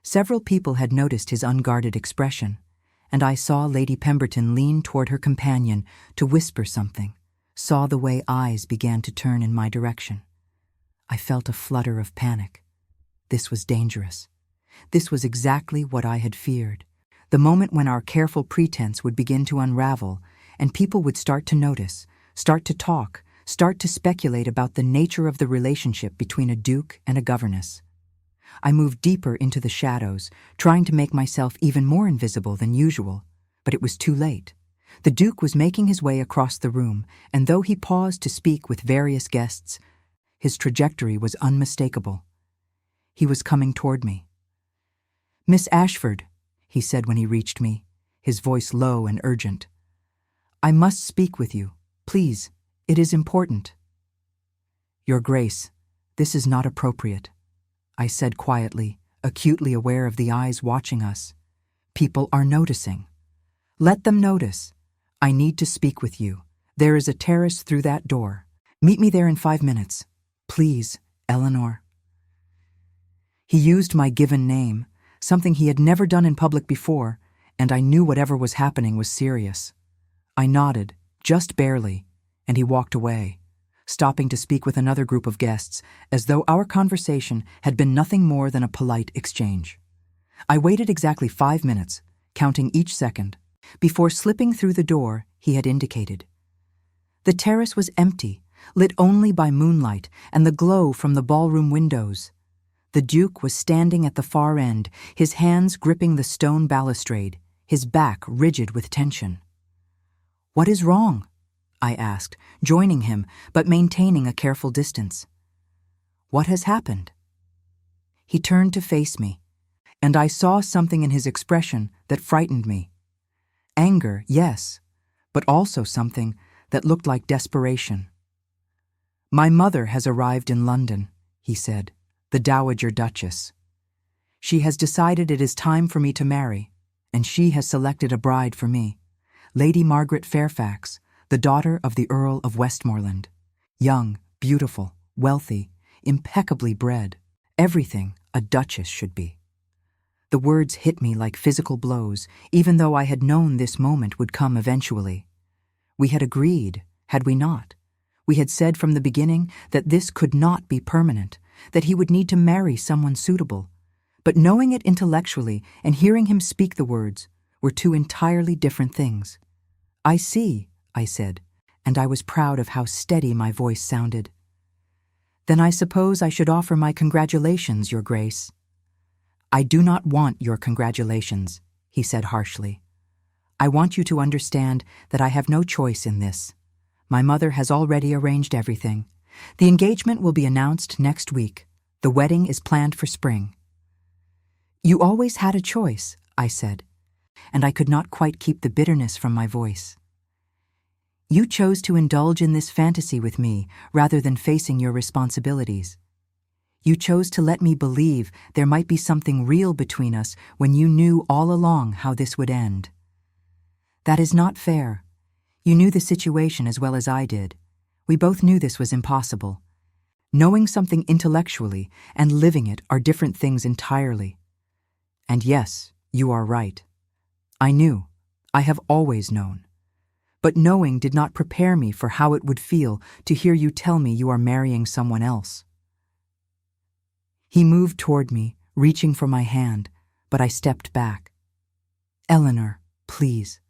Several people had noticed his unguarded expression, and I saw Lady Pemberton lean toward her companion to whisper something, saw the way eyes began to turn in my direction. I felt a flutter of panic. This was dangerous. This was exactly what I had feared. The moment when our careful pretense would begin to unravel, and people would start to notice, start to talk, start to speculate about the nature of the relationship between a duke and a governess. I moved deeper into the shadows, trying to make myself even more invisible than usual, but it was too late. The Duke was making his way across the room, and though he paused to speak with various guests, his trajectory was unmistakable. He was coming toward me. "Miss Ashford," he said when he reached me, his voice low and urgent. "I must speak with you. Please, it is important." "Your Grace, this is not appropriate," I said quietly, acutely aware of the eyes watching us. "People are noticing. Let them notice. I need to speak with you. There is a terrace through that door. Meet me there in 5 minutes. Please, Eleanor." He used my given name, something he had never done in public before, and I knew whatever was happening was serious. I nodded, just barely, and he walked away, stopping to speak with another group of guests, as though our conversation had been nothing more than a polite exchange. I waited exactly 5 minutes, counting each second, before slipping through the door he had indicated. The terrace was empty, lit only by moonlight and the glow from the ballroom windows. The Duke was standing at the far end, his hands gripping the stone balustrade, his back rigid with tension. "What is wrong?" I asked, joining him, but maintaining a careful distance. "What has happened?" He turned to face me, and I saw something in his expression that frightened me. Anger, yes, but also something that looked like desperation. "My mother has arrived in London," he said, "the Dowager Duchess. She has decided it is time for me to marry, and she has selected a bride for me, Lady Margaret Fairfax, the daughter of the Earl of Westmoreland. Young, beautiful, wealthy, impeccably bred, everything a duchess should be." The words hit me like physical blows, even though I had known this moment would come eventually. We had agreed, had we not? We had said from the beginning that this could not be permanent, that he would need to marry someone suitable. But knowing it intellectually and hearing him speak the words were two entirely different things. "I see," I said, and I was proud of how steady my voice sounded. "Then I suppose I should offer my congratulations, Your Grace." "I do not want your congratulations," he said harshly. I want you to understand that I have no choice in this. My mother has already arranged everything. The engagement will be announced next week. The wedding is planned for spring. You always had a choice, I said, and I could not quite keep the bitterness from my voice. You chose to indulge in this fantasy with me rather than facing your responsibilities. You chose to let me believe there might be something real between us when you knew all along how this would end. That is not fair. You knew the situation as well as I did. We both knew this was impossible. Knowing something intellectually and living it are different things entirely. And yes, you are right. I knew. I have always known. But knowing did not prepare me for how it would feel to hear you tell me you are marrying someone else. He moved toward me, reaching for my hand, but I stepped back. Eleanor, please.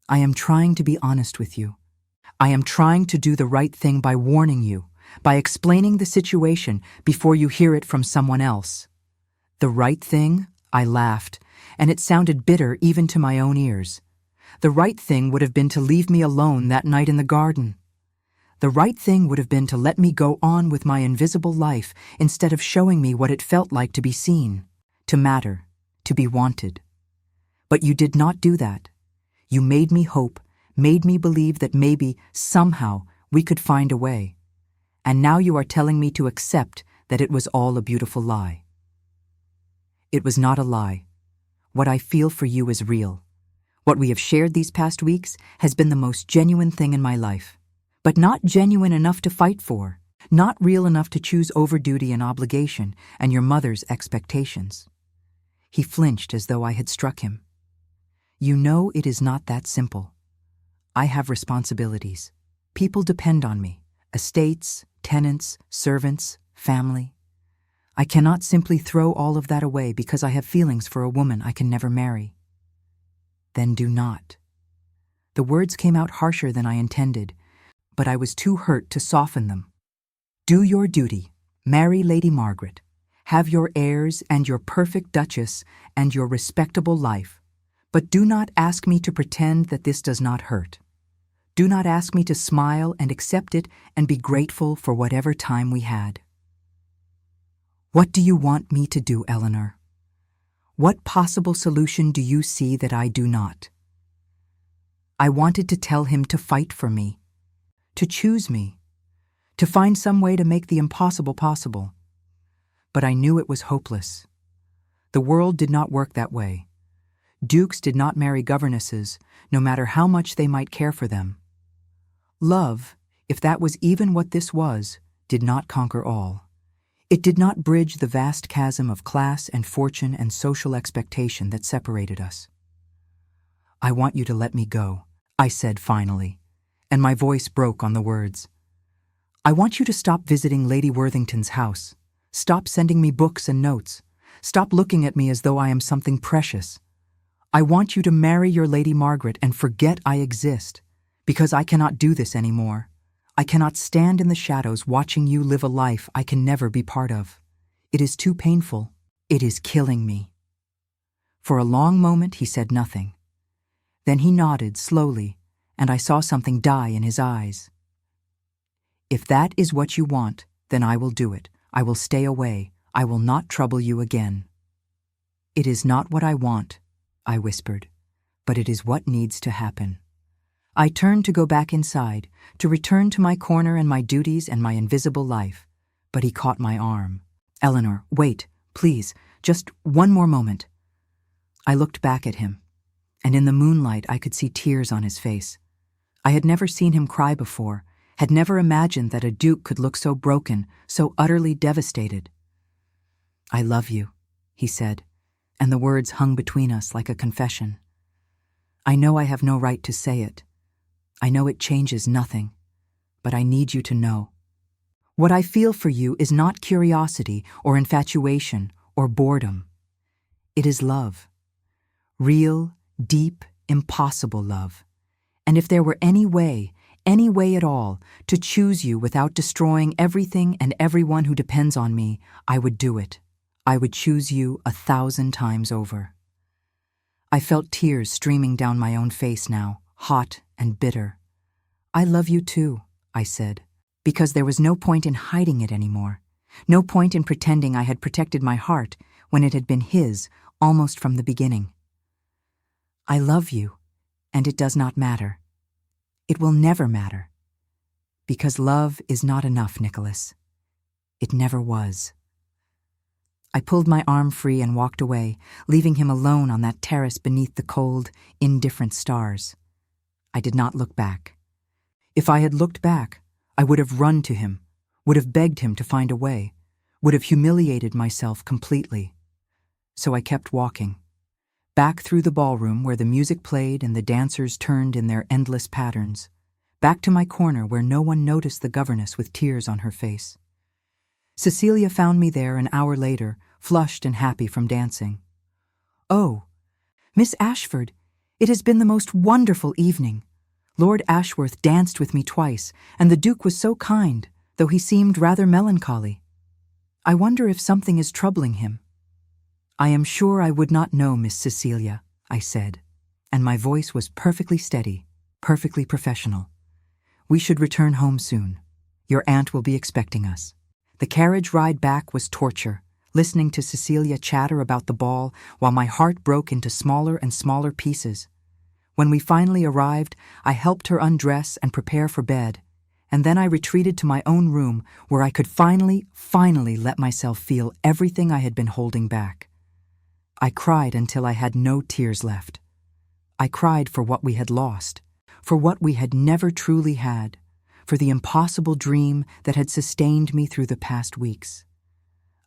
I am trying to be honest with you. I am trying to do the right thing by warning you, by explaining the situation before you hear it from someone else. The right thing? I laughed, and it sounded bitter even to my own ears. The right thing would have been to leave me alone that night in the garden. The right thing would have been to let me go on with my invisible life instead of showing me what it felt like to be seen, to matter, to be wanted. But you did not do that. You made me hope, made me believe that maybe, somehow, we could find a way. And now you are telling me to accept that it was all a beautiful lie. It was not a lie. What I feel for you is real. What we have shared these past weeks has been the most genuine thing in my life. But not genuine enough to fight for, not real enough to choose over duty and obligation and your mother's expectations. He flinched as though I had struck him. You know it is not that simple. I have responsibilities. People depend on me. Estates, tenants, servants, family. I cannot simply throw all of that away because I have feelings for a woman I can never marry. Then do not. The words came out harsher than I intended, but I was too hurt to soften them. Do your duty. Marry Lady Margaret. Have your heirs and your perfect duchess and your respectable life. But do not ask me to pretend that this does not hurt. Do not ask me to smile and accept it and be grateful for whatever time we had. What do you want me to do, Eleanor? What possible solution do you see that I do not? I wanted to tell him to fight for me, to choose me, to find some way to make the impossible possible. But I knew it was hopeless. The world did not work that way. Dukes did not marry governesses, no matter how much they might care for them. Love, if that was even what this was, did not conquer all. It did not bridge the vast chasm of class and fortune and social expectation that separated us. I want you to let me go, I said finally, and my voice broke on the words. I want you to stop visiting Lady Worthington's house. Stop sending me books and notes. Stop looking at me as though I am something precious. I want you to marry your Lady Margaret and forget I exist, because I cannot do this anymore. I cannot stand in the shadows watching you live a life I can never be part of. It is too painful. It is killing me. For a long moment he said nothing. Then he nodded slowly, and I saw something die in his eyes. If that is what you want, then I will do it. I will stay away. I will not trouble you again. It is not what I want, I whispered, but it is what needs to happen. I turned to go back inside, to return to my corner and my duties and my invisible life, but he caught my arm. Eleanor, wait, please, just one more moment. I looked back at him, and in the moonlight I could see tears on his face. I had never seen him cry before, had never imagined that a duke could look so broken, so utterly devastated. I love you, he said, and the words hung between us like a confession. I know I have no right to say it. I know it changes nothing, but I need you to know. What I feel for you is not curiosity or infatuation or boredom. It is love. Real, deep, impossible love. And if there were any way at all, to choose you without destroying everything and everyone who depends on me, I would do it. I would choose you 1,000 times over. I felt tears streaming down my own face now, hot and bitter. "I love you too," I said, because there was no point in hiding it anymore. No point in pretending I had protected my heart when it had been his almost from the beginning. "I love you, and it does not matter. It will never matter. Because love is not enough, Nicholas. It never was." I pulled my arm free and walked away, leaving him alone on that terrace beneath the cold, indifferent stars. I did not look back. If I had looked back, I would have run to him, would have begged him to find a way, would have humiliated myself completely. So I kept walking, back through the ballroom where the music played and the dancers turned in their endless patterns, back to my corner where no one noticed the governess with tears on her face. Cecilia found me there an hour later, flushed and happy from dancing. "Oh, Miss Ashford, it has been the most wonderful evening. Lord Ashworth danced with me twice, and the Duke was so kind, though he seemed rather melancholy. I wonder if something is troubling him." "I am sure I would not know, Miss Cecilia," I said, and my voice was perfectly steady, perfectly professional. "We should return home soon. Your aunt will be expecting us." The carriage ride back was torture, listening to Cecilia chatter about the ball while my heart broke into smaller and smaller pieces. When we finally arrived, I helped her undress and prepare for bed, and then I retreated to my own room where I could finally let myself feel everything I had been holding back. I cried until I had no tears left. I cried for what we had lost, for what we had never truly had, for the impossible dream that had sustained me through the past weeks.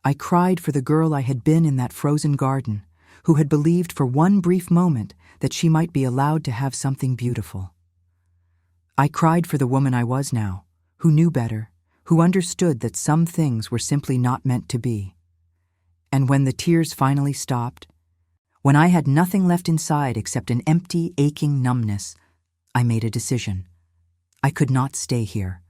I cried for the girl I had been in that frozen garden, who had believed for one brief moment that she might be allowed to have something beautiful. I cried for the woman I was now, who knew better, who understood that some things were simply not meant to be. And when the tears finally stopped, when I had nothing left inside except an empty, aching numbness, I made a decision. I could not stay here.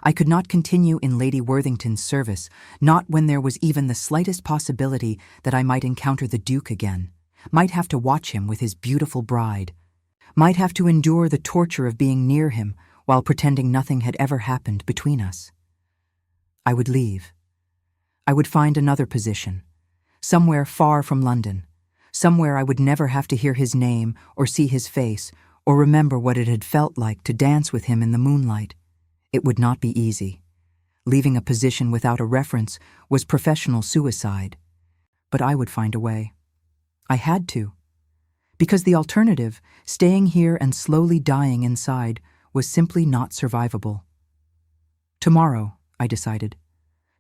I could not continue in Lady Worthington's service, not when there was even the slightest possibility that I might encounter the Duke again, might have to watch him with his beautiful bride, might have to endure the torture of being near him while pretending nothing had ever happened between us. I would leave. I would find another position, somewhere far from London, somewhere I would never have to hear his name or see his face or remember what it had felt like to dance with him in the moonlight. It would not be easy. Leaving a position without a reference was professional suicide. But I would find a way. I had to. Because the alternative, staying here and slowly dying inside, was simply not survivable. Tomorrow, I decided.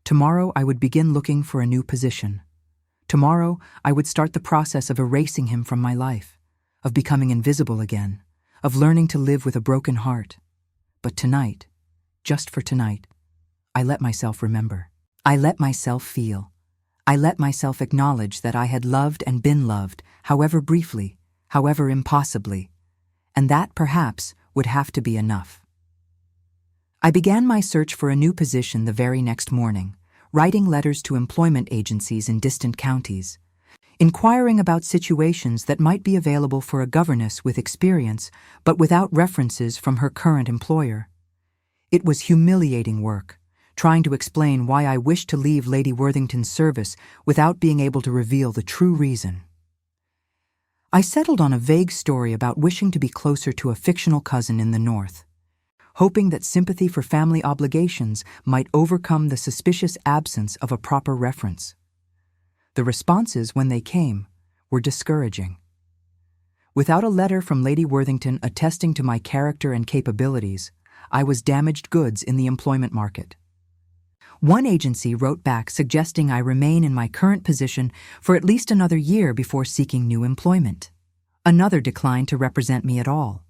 Tomorrow I would begin looking for a new position. Tomorrow I would start the process of erasing him from my life, of becoming invisible again, of learning to live with a broken heart. But tonight, just for tonight, I let myself remember. I let myself feel. I let myself acknowledge that I had loved and been loved, however briefly, however impossibly, and that perhaps would have to be enough. I began my search for a new position the very next morning, writing letters to employment agencies in distant counties, inquiring about situations that might be available for a governess with experience, but without references from her current employer. It was humiliating work, trying to explain why I wished to leave Lady Worthington's service without being able to reveal the true reason. I settled on a vague story about wishing to be closer to a fictional cousin in the north, hoping that sympathy for family obligations might overcome the suspicious absence of a proper reference. The responses, when they came, were discouraging. Without a letter from Lady Worthington attesting to my character and capabilities, I was damaged goods in the employment market. One agency wrote back suggesting I remain in my current position for at least another year before seeking new employment. Another declined to represent me at all.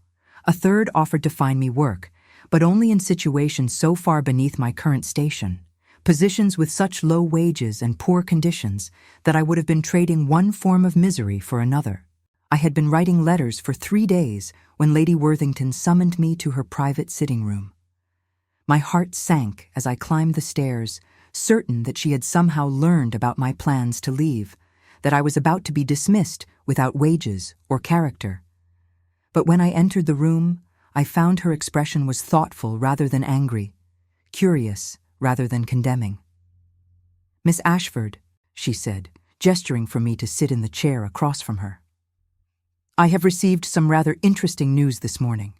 A third offered to find me work, but only in situations so far beneath my current station, positions with such low wages and poor conditions that I would have been trading one form of misery for another. I had been writing letters for 3 days when Lady Worthington summoned me to her private sitting room. My heart sank as I climbed the stairs, certain that she had somehow learned about my plans to leave, that I was about to be dismissed without wages or character. But when I entered the room, I found her expression was thoughtful rather than angry, curious rather than condemning. "Miss Ashford," she said, gesturing for me to sit in the chair across from her. "I have received some rather interesting news this morning.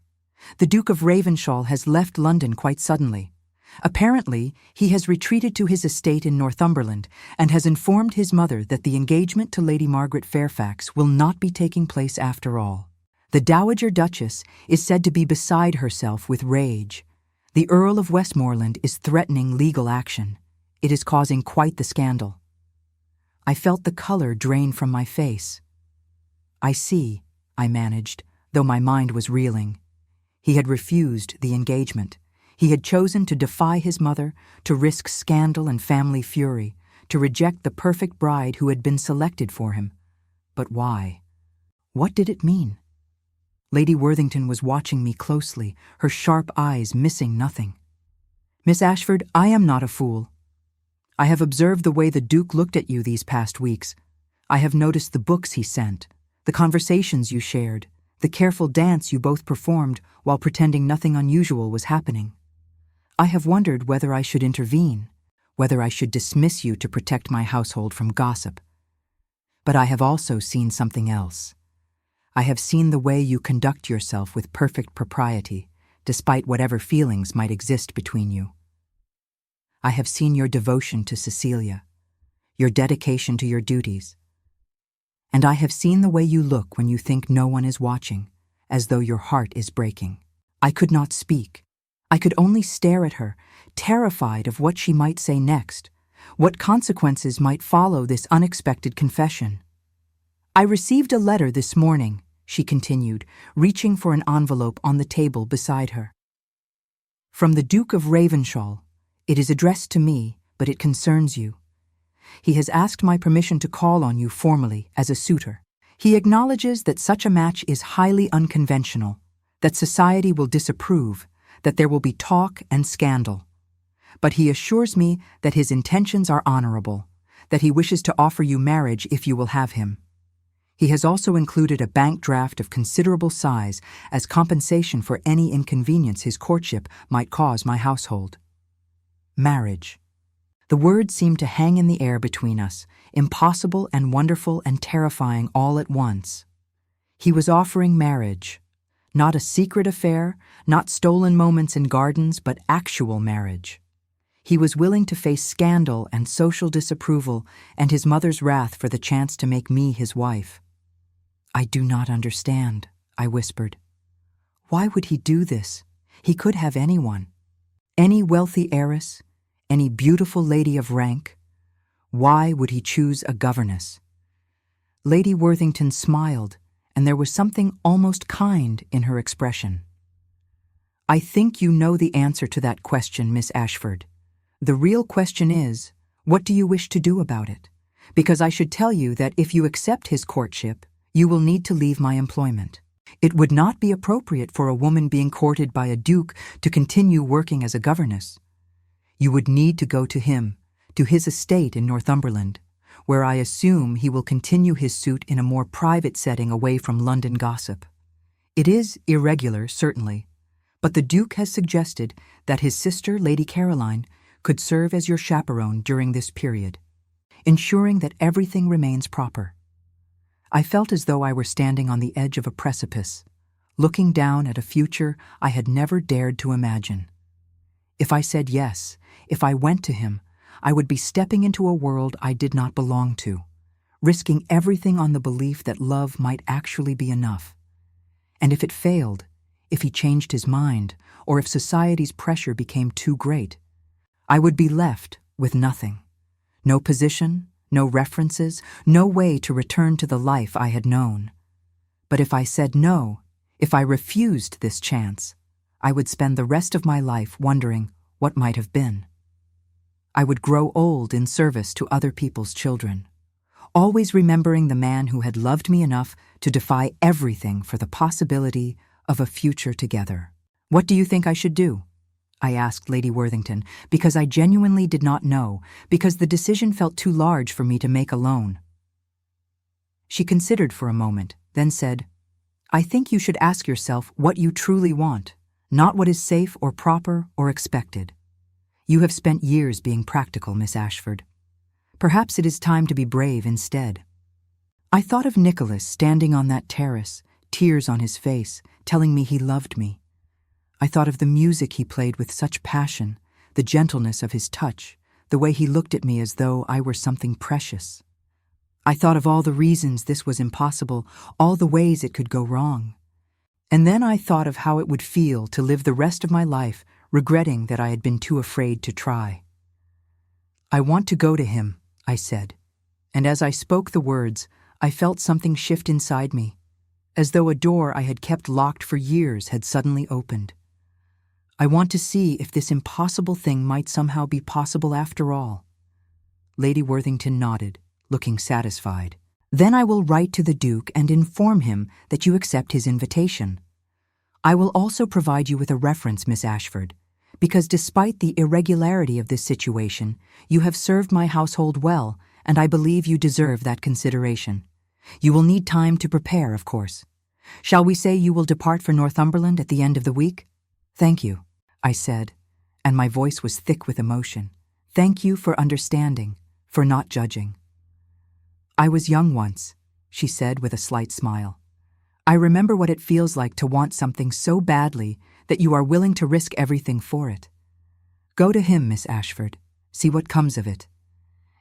The Duke of Ravenshall has left London quite suddenly. Apparently, he has retreated to his estate in Northumberland and has informed his mother that the engagement to Lady Margaret Fairfax will not be taking place after all. The Dowager Duchess is said to be beside herself with rage. The Earl of Westmoreland is threatening legal action. It is causing quite the scandal." I felt the color drain from my face. "I see," I managed, though my mind was reeling. He had refused the engagement. He had chosen to defy his mother, to risk scandal and family fury, to reject the perfect bride who had been selected for him. But why? What did it mean? Lady Worthington was watching me closely, her sharp eyes missing nothing. "Miss Ashford, I am not a fool. I have observed the way the Duke looked at you these past weeks. I have noticed the books he sent, the conversations you shared, the careful dance you both performed while pretending nothing unusual was happening. I have wondered whether I should intervene, whether I should dismiss you to protect my household from gossip. But I have also seen something else. I have seen the way you conduct yourself with perfect propriety, despite whatever feelings might exist between you. I have seen your devotion to Cecilia, your dedication to your duties. And I have seen the way you look when you think no one is watching, as though your heart is breaking." I could not speak. I could only stare at her, terrified of what she might say next, what consequences might follow this unexpected confession. "I received a letter this morning," she continued, reaching for an envelope on the table beside her. "From the Duke of Ravenshall. It is addressed to me, but it concerns you. He has asked my permission to call on you formally as a suitor. He acknowledges that such a match is highly unconventional, that society will disapprove, that there will be talk and scandal. But he assures me that his intentions are honorable, that he wishes to offer you marriage if you will have him. He has also included a bank draft of considerable size as compensation for any inconvenience his courtship might cause my household." Marriage. The word seemed to hang in the air between us, impossible and wonderful and terrifying all at once. He was offering marriage. Not a secret affair, not stolen moments in gardens, but actual marriage. He was willing to face scandal and social disapproval and his mother's wrath for the chance to make me his wife. "I do not understand," I whispered. "Why would he do this? He could have anyone. Any wealthy heiress, any beautiful lady of rank. Why would he choose a governess?" Lady Worthington smiled, and there was something almost kind in her expression. "I think you know the answer to that question, Miss Ashford. The real question is, what do you wish to do about it? Because I should tell you that if you accept his courtship, you will need to leave my employment. It would not be appropriate for a woman being courted by a duke to continue working as a governess. You would need to go to him, to his estate in Northumberland, where I assume he will continue his suit in a more private setting away from London gossip. It is irregular, certainly, but the Duke has suggested that his sister, Lady Caroline, could serve as your chaperone during this period, ensuring that everything remains proper. I felt as though I were standing on the edge of a precipice, looking down at a future I had never dared to imagine. If I said yes, if I went to him, I would be stepping into a world I did not belong to, risking everything on the belief that love might actually be enough. And if it failed, if he changed his mind, or if society's pressure became too great, I would be left with nothing. No position, no references, no way to return to the life I had known. But if I said no, if I refused this chance, I would spend the rest of my life wondering what might have been. I would grow old in service to other people's children, always remembering the man who had loved me enough to defy everything for the possibility of a future together. "What do you think I should do?" I asked Lady Worthington, because I genuinely did not know, because the decision felt too large for me to make alone. She considered for a moment, then said, "I think you should ask yourself what you truly want, not what is safe or proper or expected. You have spent years being practical, Miss Ashford. Perhaps it is time to be brave instead." I thought of Nicholas standing on that terrace, tears on his face, telling me he loved me. I thought of the music he played with such passion, the gentleness of his touch, the way he looked at me as though I were something precious. I thought of all the reasons this was impossible, all the ways it could go wrong. And then I thought of how it would feel to live the rest of my life regretting that I had been too afraid to try. "I want to go to him," I said, and as I spoke the words, I felt something shift inside me, as though a door I had kept locked for years had suddenly opened. I want to see if this impossible thing might somehow be possible after all. Lady Worthington nodded, looking satisfied. "Then I will write to the Duke and inform him that you accept his invitation. I will also provide you with a reference, Miss Ashford, because despite the irregularity of this situation, you have served my household well, and I believe you deserve that consideration. You will need time to prepare, of course. Shall we say you will depart for Northumberland at the end of the week?" "Thank you," I said, and my voice was thick with emotion. "Thank you for understanding, for not judging." "I was young once," she said with a slight smile. "I remember what it feels like to want something so badly that you are willing to risk everything for it. Go to him, Miss Ashford. See what comes of it.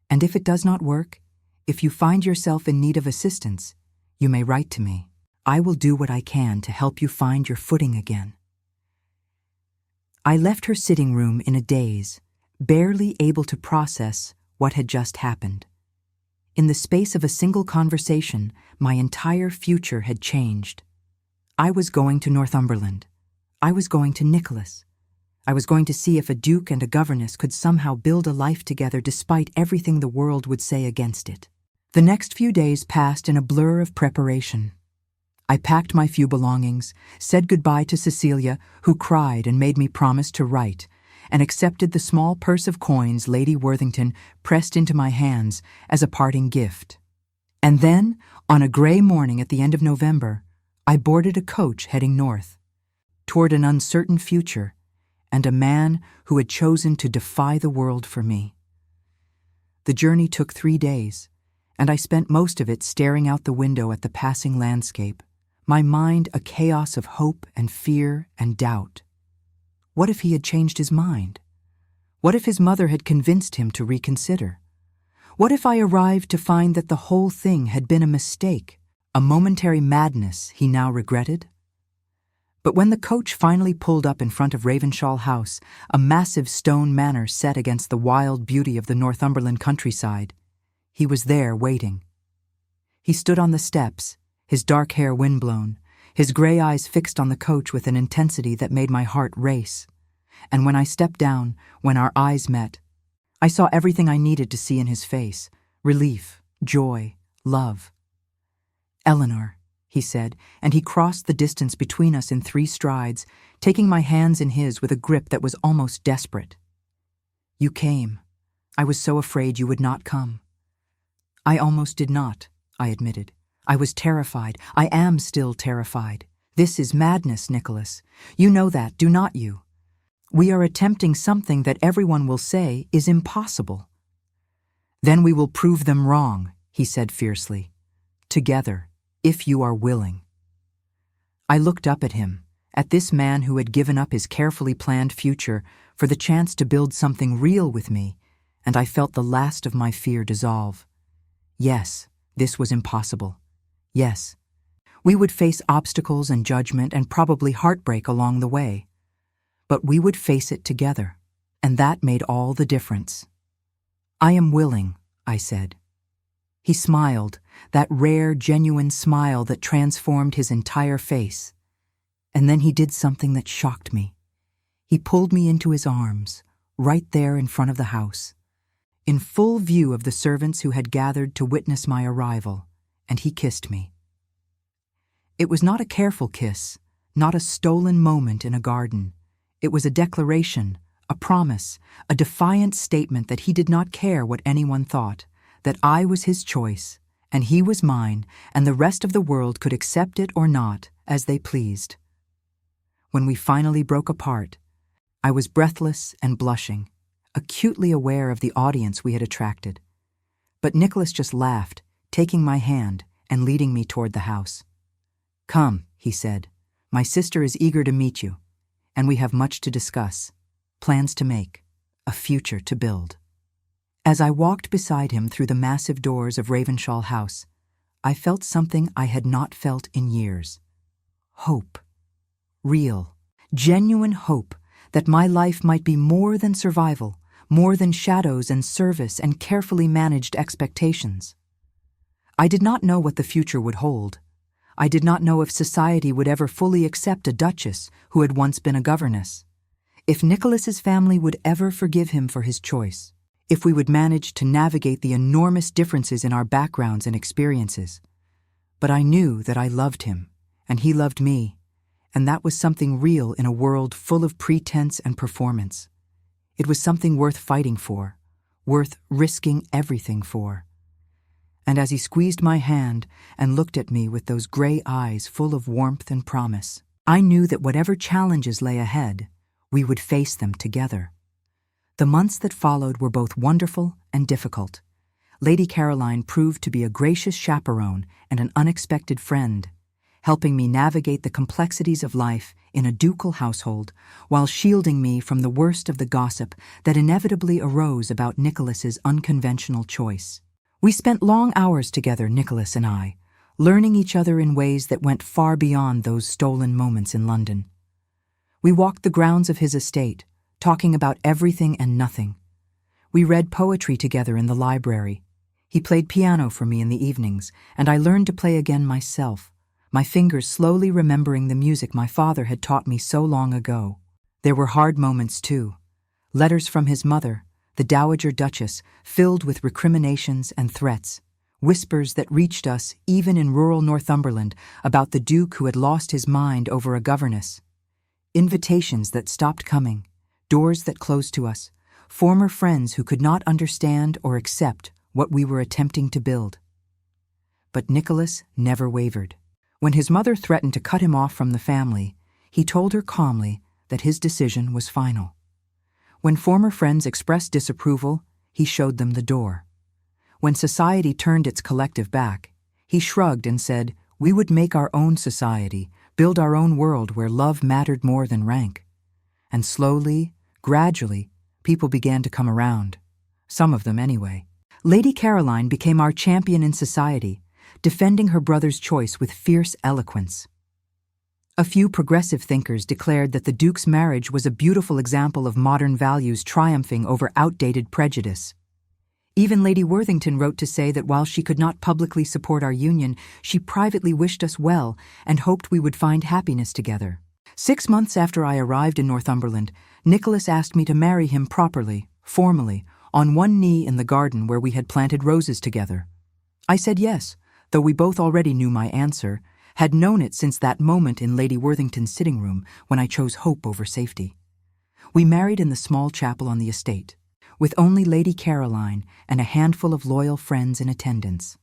And if it does not work, if you find yourself in need of assistance, you may write to me. I will do what I can to help you find your footing again." I left her sitting room in a daze, barely able to process what had just happened. In the space of a single conversation, my entire future had changed. I was going to Northumberland. I was going to Nicholas. I was going to see if a duke and a governess could somehow build a life together despite everything the world would say against it. The next few days passed in a blur of preparation. I packed my few belongings, said goodbye to Cecilia, who cried and made me promise to write, and accepted the small purse of coins Lady Worthington pressed into my hands as a parting gift. And then, on a grey morning at the end of November, I boarded a coach heading north, toward an uncertain future, and a man who had chosen to defy the world for me. The journey took 3 days, and I spent most of it staring out the window at the passing landscape, my mind a chaos of hope and fear and doubt. What if he had changed his mind? What if his mother had convinced him to reconsider? What if I arrived to find that the whole thing had been a mistake, a momentary madness he now regretted? But when the coach finally pulled up in front of Ravenshall House, a massive stone manor set against the wild beauty of the Northumberland countryside, he was there waiting. He stood on the steps, his dark hair windblown, his gray eyes fixed on the coach with an intensity that made my heart race. And when I stepped down, when our eyes met, I saw everything I needed to see in his face: relief, joy, love. "Eleanor," he said, and he crossed the distance between us in 3 strides, taking my hands in his with a grip that was almost desperate. "You came. I was so afraid you would not come." "I almost did not," I admitted. "I was terrified. I am still terrified. This is madness, Nicholas. You know that, do not you? We are attempting something that everyone will say is impossible." "Then we will prove them wrong," he said fiercely. "Together, if you are willing." I looked up at him, at this man who had given up his carefully planned future for the chance to build something real with me, and I felt the last of my fear dissolve. Yes, this was impossible. Yes, we would face obstacles and judgment and probably heartbreak along the way. But we would face it together, and that made all the difference. "I am willing," I said. He smiled, that rare, genuine smile that transformed his entire face. And then he did something that shocked me. He pulled me into his arms, right there in front of the house, in full view of the servants who had gathered to witness my arrival, and he kissed me. It was not a careful kiss, not a stolen moment in a garden. It was a declaration, a promise, a defiant statement that he did not care what anyone thought, that I was his choice, and he was mine, and the rest of the world could accept it or not, as they pleased. When we finally broke apart, I was breathless and blushing, acutely aware of the audience we had attracted. But Nicholas just laughed, taking my hand and leading me toward the house. "Come," he said, "my sister is eager to meet you, and we have much to discuss, plans to make, a future to build." As I walked beside him through the massive doors of Ravenshall House, I felt something I had not felt in years. Hope. Real, genuine hope that my life might be more than survival, more than shadows and service and carefully managed expectations. I did not know what the future would hold. I did not know if society would ever fully accept a duchess who had once been a governess, if Nicholas's family would ever forgive him for his choice, if we would manage to navigate the enormous differences in our backgrounds and experiences. But I knew that I loved him, and he loved me, and that was something real in a world full of pretense and performance. It was something worth fighting for, worth risking everything for. And as he squeezed my hand and looked at me with those gray eyes full of warmth and promise, I knew that whatever challenges lay ahead, we would face them together. The months that followed were both wonderful and difficult. Lady Caroline proved to be a gracious chaperone and an unexpected friend, helping me navigate the complexities of life in a ducal household while shielding me from the worst of the gossip that inevitably arose about Nicholas's unconventional choice. We spent long hours together, Nicholas and I, learning each other in ways that went far beyond those stolen moments in London. We walked the grounds of his estate, talking about everything and nothing. We read poetry together in the library. He played piano for me in the evenings, and I learned to play again myself, my fingers slowly remembering the music my father had taught me so long ago. There were hard moments, too. Letters from his mother, the Dowager Duchess, filled with recriminations and threats, whispers that reached us even in rural Northumberland about the Duke who had lost his mind over a governess. Invitations that stopped coming, doors that closed to us, former friends who could not understand or accept what we were attempting to build. But Nicholas never wavered. When his mother threatened to cut him off from the family, he told her calmly that his decision was final. When former friends expressed disapproval, he showed them the door. When society turned its collective back, he shrugged and said, "We would make our own society, build our own world where love mattered more than rank." And slowly, gradually, people began to come around. Some of them anyway. Lady Caroline became our champion in society, defending her brother's choice with fierce eloquence. A few progressive thinkers declared that the Duke's marriage was a beautiful example of modern values triumphing over outdated prejudice. Even Lady Worthington wrote to say that while she could not publicly support our union, she privately wished us well and hoped we would find happiness together. 6 months after I arrived in Northumberland, Nicholas asked me to marry him properly, formally, on one knee in the garden where we had planted roses together. I said yes, though we both already knew my answer, had known it since that moment in Lady Worthington's sitting room when I chose hope over safety. We married in the small chapel on the estate, with only Lady Caroline and a handful of loyal friends in attendance.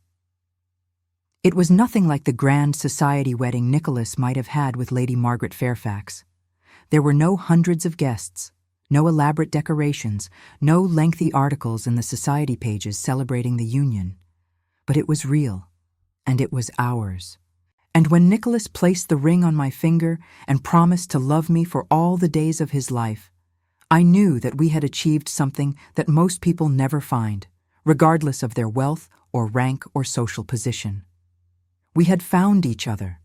It was nothing like the grand society wedding Nicholas might have had with Lady Margaret Fairfax. There were no hundreds of guests, no elaborate decorations, no lengthy articles in the society pages celebrating the union. But it was real, and it was ours. And when Nicholas placed the ring on my finger and promised to love me for all the days of his life, I knew that we had achieved something that most people never find, regardless of their wealth or rank or social position. We had found each other.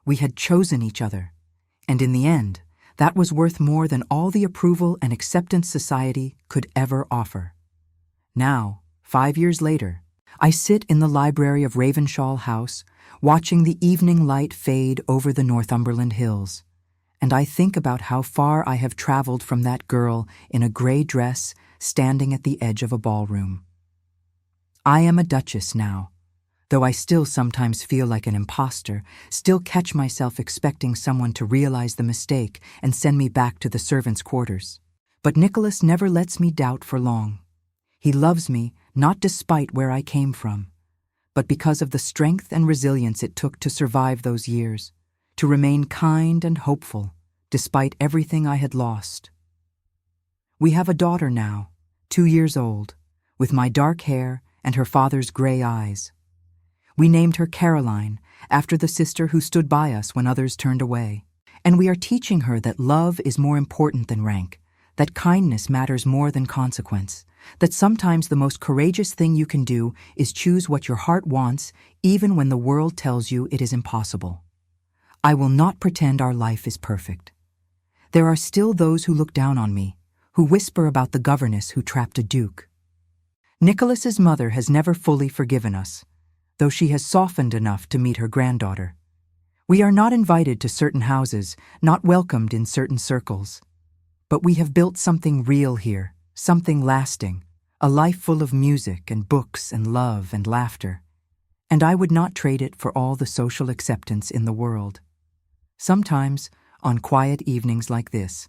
We had chosen each other. And in the end, that was worth more than all the approval and acceptance society could ever offer. Now, 5 years later, I sit in the library of Ravenshall House, watching the evening light fade over the Northumberland hills, and I think about how far I have traveled from that girl in a gray dress standing at the edge of a ballroom. I am a duchess now, though I still sometimes feel like an imposter, still catch myself expecting someone to realize the mistake and send me back to the servants' quarters. But Nicholas never lets me doubt for long. He loves me not despite where I came from, but because of the strength and resilience it took to survive those years, to remain kind and hopeful, despite everything I had lost. We have a daughter now, 2 years old, with my dark hair and her father's gray eyes. We named her Caroline, after the sister who stood by us when others turned away. And we are teaching her that love is more important than rank, that kindness matters more than consequence, that sometimes the most courageous thing you can do is choose what your heart wants, even when the world tells you it is impossible. I will not pretend our life is perfect. There are still those who look down on me, who whisper about the governess who trapped a duke. Nicholas's mother has never fully forgiven us, though she has softened enough to meet her granddaughter. We are not invited to certain houses, not welcomed in certain circles. But we have built something real here, something lasting, a life full of music and books and love and laughter. And I would not trade it for all the social acceptance in the world. Sometimes, on quiet evenings like this,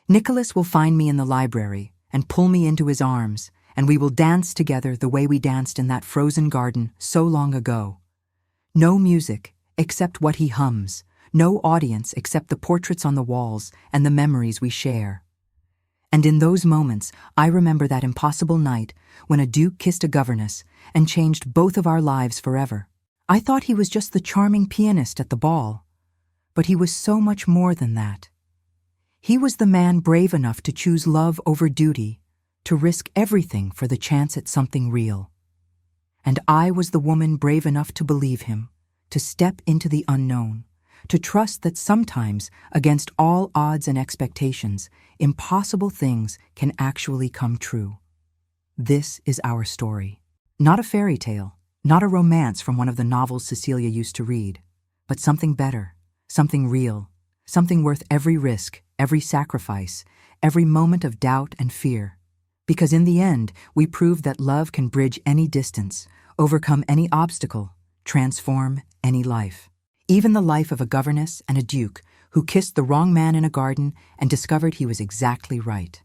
Nicholas will find me in the library and pull me into his arms, and we will dance together the way we danced in that frozen garden so long ago. No music, except what he hums, no audience except the portraits on the walls and the memories we share. And in those moments, I remember that impossible night when a duke kissed a governess and changed both of our lives forever. I thought he was just the charming pianist at the ball, but he was so much more than that. He was the man brave enough to choose love over duty, to risk everything for the chance at something real. And I was the woman brave enough to believe him, to step into the unknown, to trust that sometimes, against all odds and expectations, impossible things can actually come true. This is our story. Not a fairy tale, not a romance from one of the novels Cecilia used to read, but something better, something real, something worth every risk, every sacrifice, every moment of doubt and fear. Because in the end, we proved that love can bridge any distance, overcome any obstacle, transform any life. Even the life of a governess and a duke who kissed the wrong man in a garden and discovered he was exactly right.